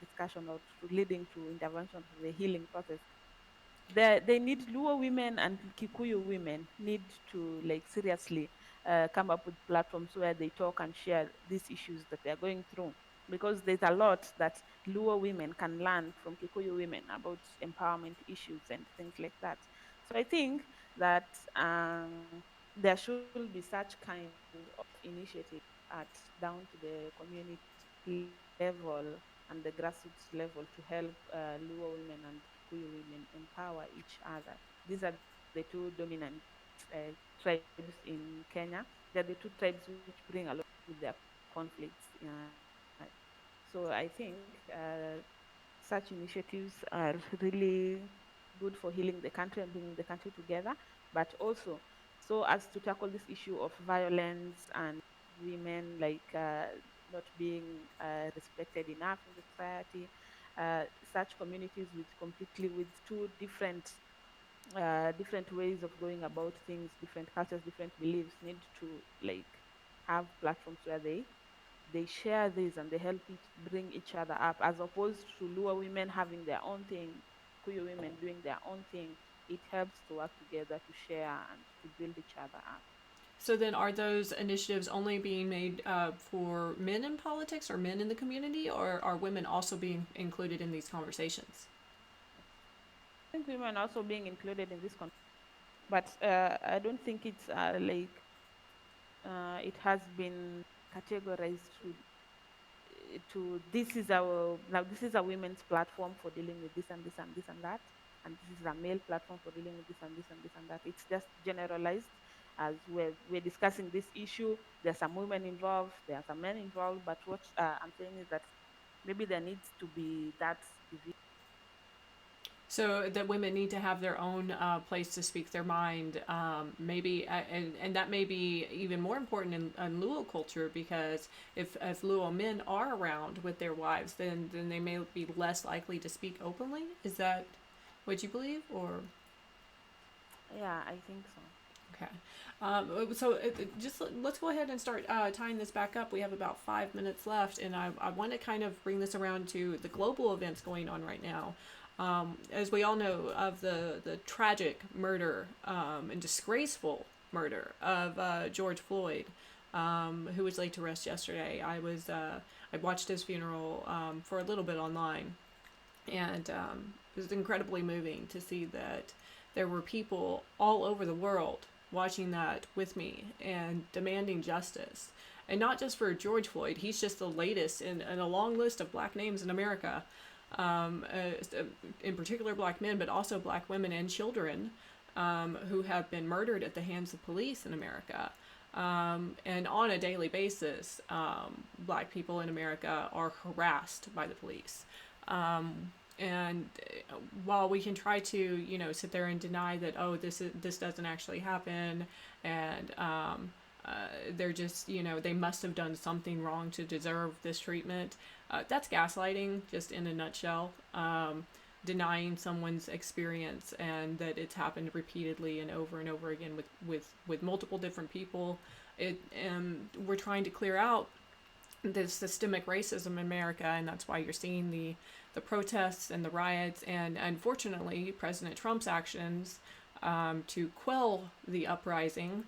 discussion, or leading to intervention for the healing process. They need Luo women and Kikuyu women need to like seriously come up with platforms where they talk and share these issues that they are going through, because there's a lot that Luo women can learn from Kikuyu women about empowerment issues and things like that. So I think that there should be such kind of initiative at down to the community level and the grassroots level to help Luo women and Kikuyu women empower each other. These are the two dominant tribes in Kenya. They're the two tribes which bring a lot with their conflicts. So I think such initiatives are really good for healing the country and bringing the country together, but also so as to tackle this issue of violence and women like not being respected enough in the society. Such communities with completely with two different ways of going about things, different cultures, different beliefs, need to like have platforms where they share this and they help bring each other up, as opposed to Luo women having their own thing, Kikuyu women doing their own thing. It helps to work together to share and to build each other up. So then, are those initiatives only being made for men in politics or men in the community, or are women also being included in these conversations? I think women are also being included in this but I don't think it's it has been categorized to this is our now this is a women's platform for dealing with this and this and this and that, and this is a male platform for dealing with this and this and this and that. It's just generalized as we're discussing this issue. There's some women involved, there are some men involved, but what I'm saying is that maybe there needs to be that division. So that women need to have their own place to speak their mind. Maybe, and that may be even more important in Luo culture, because if Luo men are around with their wives, then they may be less likely to speak openly. Is that what you believe, or? Yeah, I think so. Okay. Just let's go ahead and start tying this back up. We have about 5 minutes left, and I want to kind of bring this around to the global events going on right now. As we all know of the tragic murder and disgraceful murder of George Floyd, who was laid to rest yesterday. I watched his funeral for a little bit online, and it was incredibly moving to see that there were people all over the world watching that with me and demanding justice. And not just for George Floyd, he's just the latest in a long list of black names in America, in particular black men, but also black women and children who have been murdered at the hands of police in America. And on a daily basis, black people in America are harassed by the police. And while we can try to, sit there and deny that, oh, this doesn't actually happen, and they're just, they must have done something wrong to deserve this treatment. That's gaslighting, just in a nutshell. Denying someone's experience and that it's happened repeatedly and over again with multiple different people. We're trying to clear out the systemic racism in America, and that's why you're seeing the protests and the riots, and unfortunately President Trump's actions to quell the uprising,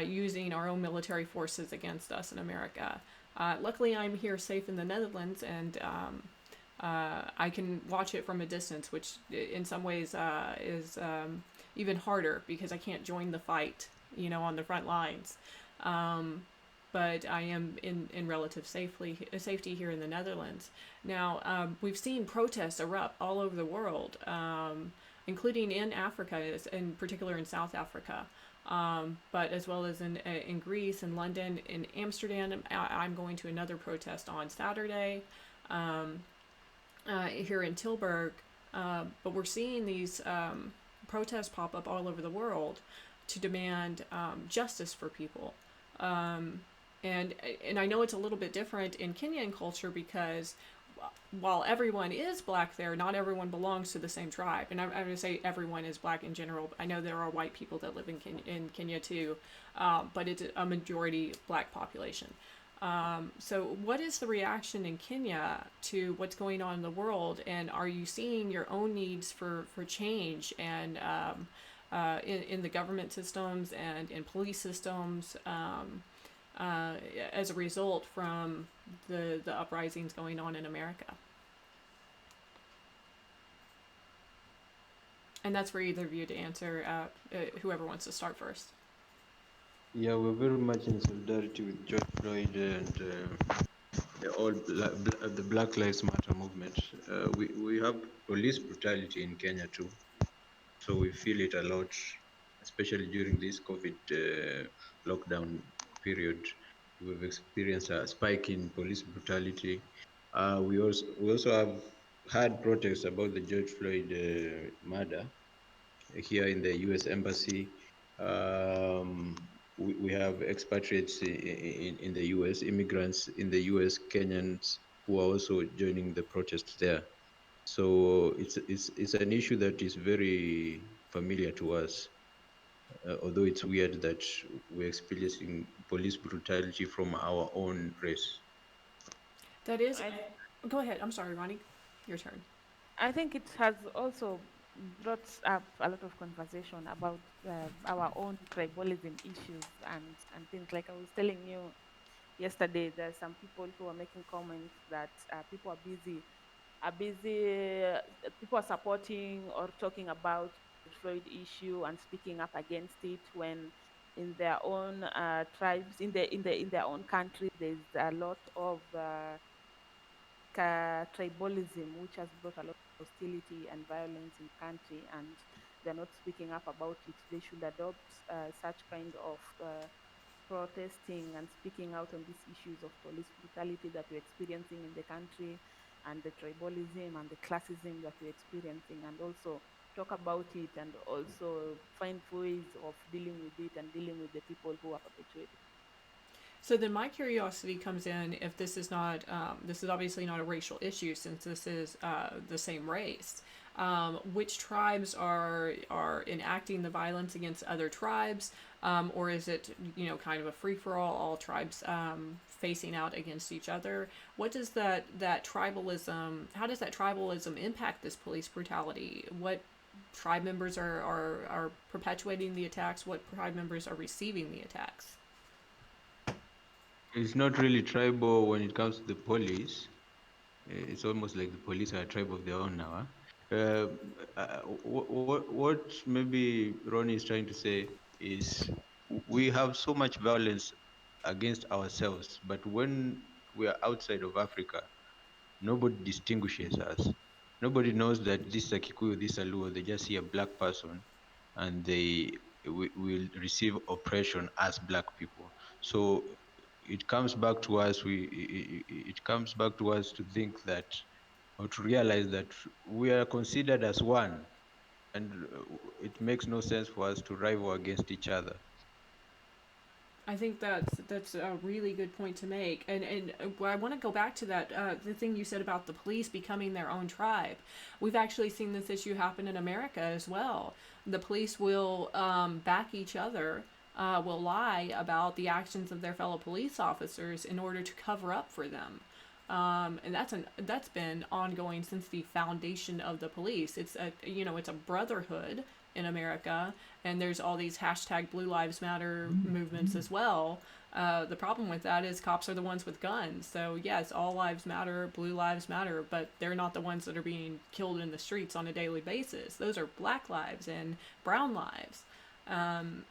using our own military forces against us in America. Luckily, I'm here safe in the Netherlands, and I can watch it from a distance, which in some ways is even harder because I can't join the fight, on the front lines. But I am in relative safety here in the Netherlands. Now, we've seen protests erupt all over the world, including in Africa, in particular in South Africa, but as well as in Greece and London, in Amsterdam. I'm going to another protest on Saturday here in Tilburg, but we're seeing these protests pop up all over the world to demand justice for people. And I know it's a little bit different in Kenyan culture because while everyone is black there, not everyone belongs to the same tribe. And I'm going to say everyone is black in general. I know there are white people that live in Kenya too, but it's a majority black population. So what is the reaction in Kenya to what's going on in the world? And are you seeing your own needs for change and in the government systems and in police systems as a result from the uprisings going on in America? And that's for either of you to answer, whoever wants to start first. Yeah, we're very much in solidarity with George Floyd and the Black Lives Matter movement. We have police brutality in Kenya too, so we feel it a lot, especially during this COVID lockdown period. We've experienced a spike in police brutality. We also have had protests about the George Floyd murder here in the U.S. Embassy. We have expatriates in the U.S., immigrants in the U.S., Kenyans who are also joining the protests there. So it's an issue that is very familiar to us, although it's weird that we're experiencing police brutality from our own race. That is. I, Go ahead. I'm sorry, Ronnie. Your turn. I think it has also brought up a lot of conversation about our own tribalism issues and things. Like I was telling you yesterday, there's some people who are making comments that people are supporting or talking about the Floyd issue and speaking up against it when in their own tribes, in their own country, there's a lot of tribalism, which has brought a lot of hostility and violence in the country, and they're not speaking up about it. They should adopt such kind of protesting and speaking out on these issues of police brutality that we're experiencing in the country, and the tribalism and the classism that we're experiencing, and also talk about it and also find ways of dealing with it and dealing with the people who are perpetuating. So then my curiosity comes in if this is not, this is obviously not a racial issue since this is the same race. Which tribes are enacting the violence against other tribes, or is it kind of a free for all tribes facing out against each other? What does that tribalism? How does that tribalism impact this police brutality? What tribe members are perpetuating the attacks? What tribe members are receiving the attacks? It's not really tribal when it comes to the police. It's almost like the police are a tribe of their own now. Huh? What maybe Ronnie is trying to say is we have so much violence against ourselves, but when we are outside of Africa, nobody distinguishes us. Nobody knows that this is a Kikuyu, this is a Luo. They just see a black person and they will receive oppression as black people. So it comes back to us. It comes back to us to think that, or to realize that we are considered as one, and it makes no sense for us to rival against each other. I think that's a really good point to make, and I want to go back to that the thing you said about the police becoming their own tribe. We've actually seen this issue happen in America as well. The police will back each other, will lie about the actions of their fellow police officers in order to cover up for them. And that's been ongoing since the foundation of the police. It's a brotherhood in America, and there's all these hashtag Blue Lives Matter movements as well. The problem with that is cops are the ones with guns. So yes, all lives matter, blue lives matter, but they're not the ones that are being killed in the streets on a daily basis. Those are black lives and brown lives. And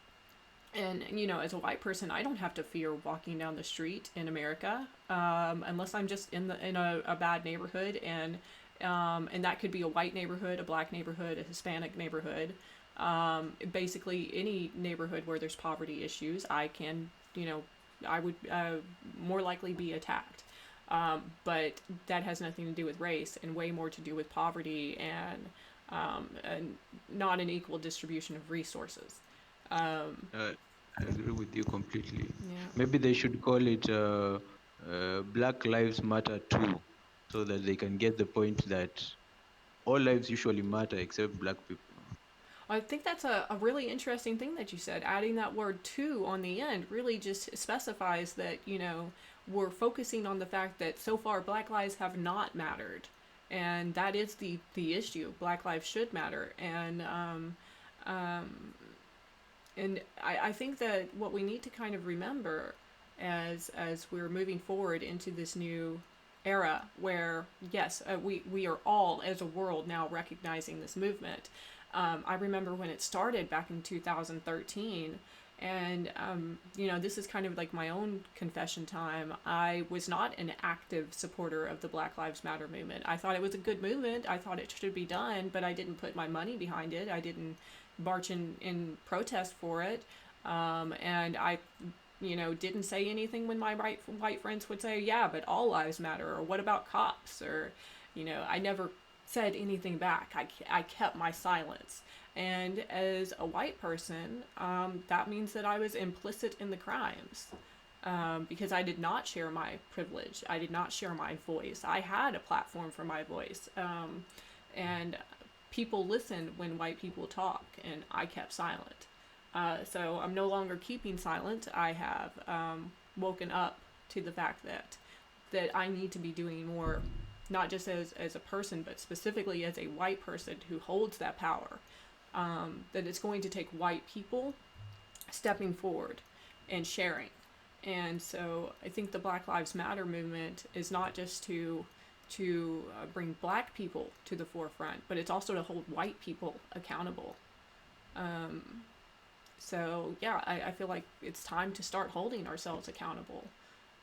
as a white person, I don't have to fear walking down the street in America, unless I'm just in a bad neighborhood, and that could be a white neighborhood, a black neighborhood, a Hispanic neighborhood, basically any neighborhood where there's poverty issues. I would more likely be attacked. But that has nothing to do with race, and way more to do with poverty and not an equal distribution of resources. Uh, I agree with you completely. Yeah. Maybe they should call it Black Lives Matter too, so that they can get the point that all lives usually matter except black people. I think that's a really interesting thing that you said. Adding that word to on the end really just specifies that, we're focusing on the fact that so far Black lives have not mattered. And that is the issue. Black lives should matter. And I think that what we need to kind of remember as we're moving forward into this new era where, yes, we are all as a world now recognizing this movement. I remember when it started back in 2013, and this is kind of like my own confession time. I was not an active supporter of the Black Lives Matter movement. I thought it was a good movement. I thought it should be done, but I didn't put my money behind it. I didn't march in protest for it. And I didn't say anything when my white friends would say, yeah, but all lives matter, or what about cops, or, I never said anything back. I kept my silence. And as a white person, that means that I was implicit in the crimes, because I did not share my privilege. I did not share my voice. I had a platform for my voice. And people listen when white people talk, and I kept silent. So I'm no longer keeping silent. I have woken up to the fact that I need to be doing more, not just as a person, but specifically as a white person who holds that power. That it's going to take white people stepping forward and sharing. And so I think the Black Lives Matter movement is not just to bring black people to the forefront, but it's also to hold white people accountable. So yeah, I feel like it's time to start holding ourselves accountable,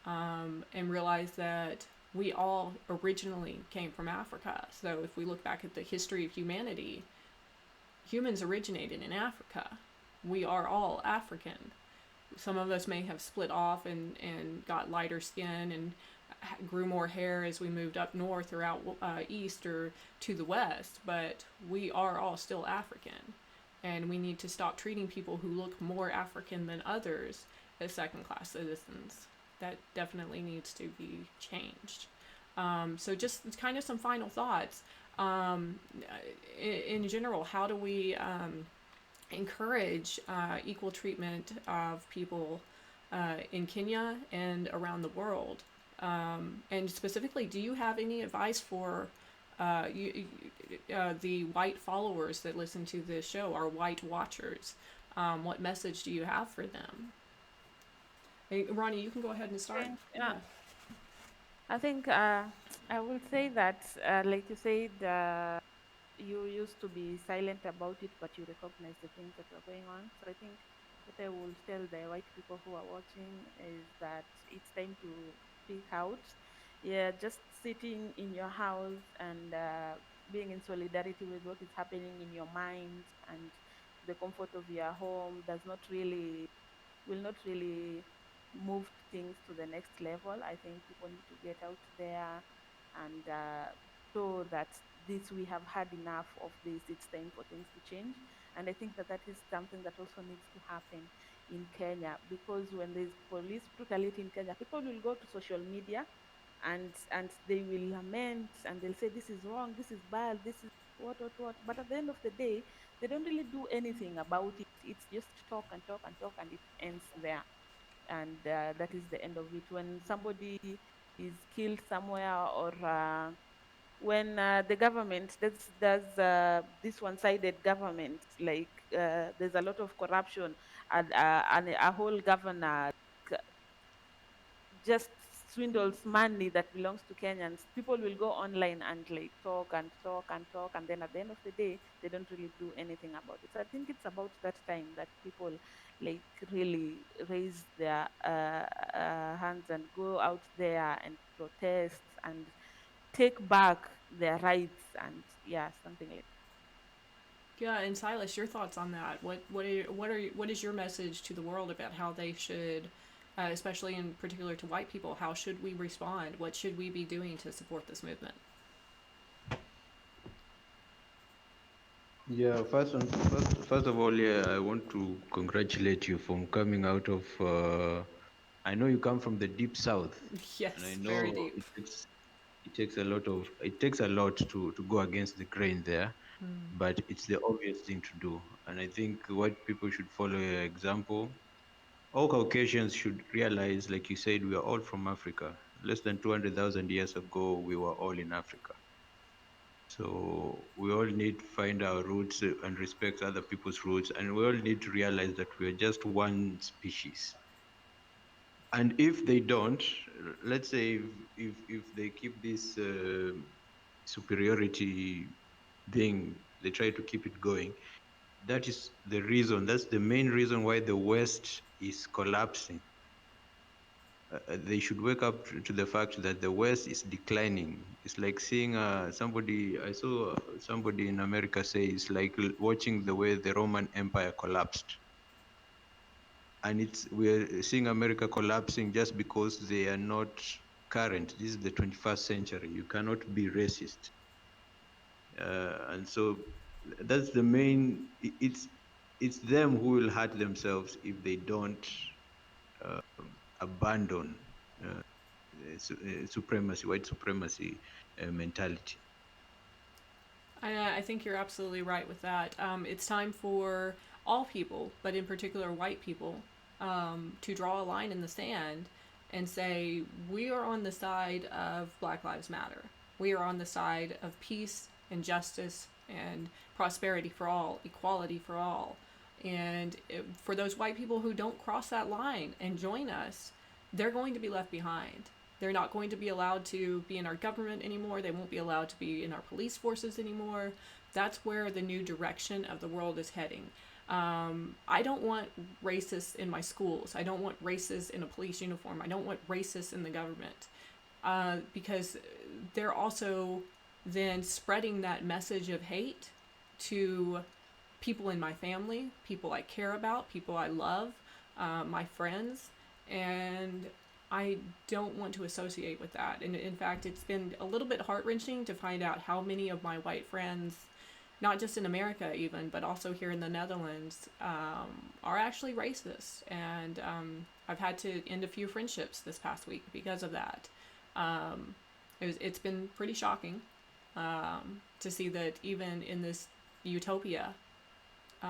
and realize that we all originally came from Africa. So if we look back at the history of humanity, humans originated in Africa. We are all African. Some of us may have split off and got lighter skin and grew more hair as we moved up north or out east or to the west, but we are all still African. And we need to stop treating people who look more African than others as second-class citizens. That definitely needs to be changed. So just kind of some final thoughts. In general, how do we encourage equal treatment of people in Kenya and around the world? And specifically, do you have any advice for the white followers that listen to this show, our white watchers? What message do you have for them? Hey, Roni, you can go ahead and start. Yeah. I think I will say that, like you said, you used to be silent about it, but you recognize the things that were going on. So I think what I will tell the white people who are watching is that it's time to speak out. Yeah, just sitting in your house and being in solidarity with what is happening in your mind and the comfort of your home does not really will not really move things to the next level. I think people need to get out there and show that this we have had enough of this. It's time for things to change, and I think that that is something that also needs to happen in Kenya, because when there's police brutality in Kenya, people will go to social media and they will lament and they'll say this is wrong, this is bad, this is what. But at the end of the day, they don't really do anything about it. It's just talk and talk and talk, and it ends there. And that is the end of it. When somebody is killed somewhere, or when the government does this one-sided government, like there's a lot of corruption, and a whole governor just swindles money that belongs to Kenyans, people will go online and like talk and talk and talk, and then at the end of the day, they don't really do anything about it. So I think it's about that time that people like really raise their hands and go out there and protest and take back their rights, and yeah, something like. Yeah, and Silas, your thoughts on that? What is your message to the world about how they should, especially in particular to white people, how should we respond? What should we be doing to support this movement? Yeah, first of all, yeah, I want to congratulate you for coming out of. I know you come from the deep south, and I Yes, very know deep. it takes a lot to go against the grain there, but it's the obvious thing to do. And I think what people should follow your example. All Caucasians should realize, like you said, we are all from Africa. Less than 200,000 years ago, we were all in Africa. So we all need to find our roots and respect other people's roots, and we all need to realize that we are just one species. And if they don't, let's say if they keep this superiority thing, they try to keep it going. That is the reason. That's the main reason why the West is collapsing. They should wake up to the fact that the West is declining. It's like seeing somebody. I saw somebody in America say it's like watching the way the Roman Empire collapsed, and it's we're seeing America collapsing just because they are not current. This is the 21st century. You cannot be racist, and so that's the main. It's them who will hurt themselves if they don't abandon. Uh, Supremacy, white supremacy mentality. I think you're absolutely right with that. It's time for all people, but in particular white people, to draw a line in the sand and say, we are on the side of Black Lives Matter. We are on the side of peace and justice and prosperity for all, equality for all. And for those white people who don't cross that line and join us, they're going to be left behind. They're not going to be allowed to be in our government anymore. They won't be allowed to be in our police forces anymore. That's where the new direction of the world is heading. I don't want racists in my schools. I don't want racists in a police uniform. I don't want racists in the government, because they're also then spreading that message of hate to people in my family, people I care about, people I love, my friends, and I don't want to associate with that. And in fact, it's been a little bit heart wrenching to find out how many of my white friends, not just in America even, but also here in the Netherlands, are actually racist. And I've had to end a few friendships this past week because of that. It's been pretty shocking to see that even in this utopia,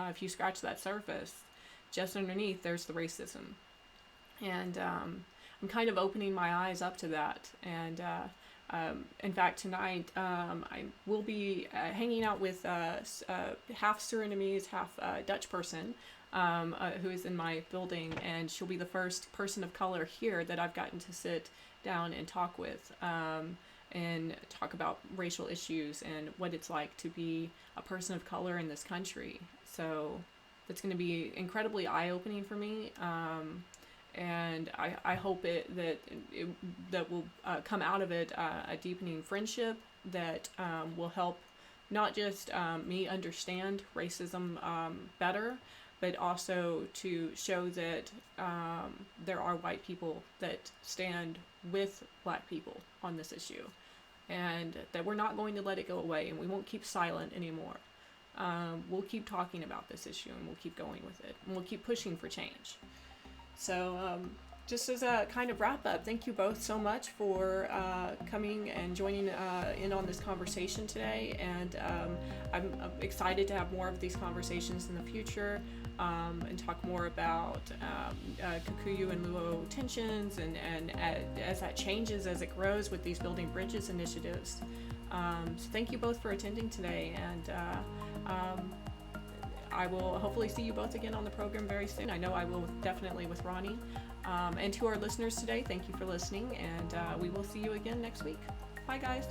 if you scratch that surface, just underneath there's the racism. And I'm kind of opening my eyes up to that. And in fact, tonight I will be hanging out with half Surinamese, half Dutch person who is in my building, and she'll be the first person of color here that I've gotten to sit down and talk with. And talk about racial issues and what it's like to be a person of color in this country. So that's going to be incredibly eye-opening for me. And I hope that will come out of it a deepening friendship that will help not just me understand racism better, but also to show that there are white people that stand with black people on this issue, and that we're not going to let it go away, and we won't keep silent anymore. We'll keep talking about this issue, and we'll keep going with it, and we'll keep pushing for change. So just as a kind of wrap up, thank you both so much for coming and joining in on this conversation today. And I'm excited to have more of these conversations in the future, and talk more about Kikuyu and Luo tensions, and as that changes, as it grows with these Building Bridges initiatives. So thank you both for attending today, and I will hopefully see you both again on the program very soon. I know I will, definitely with Roni. And to our listeners today, thank you for listening, and we will see you again next week. Bye, guys.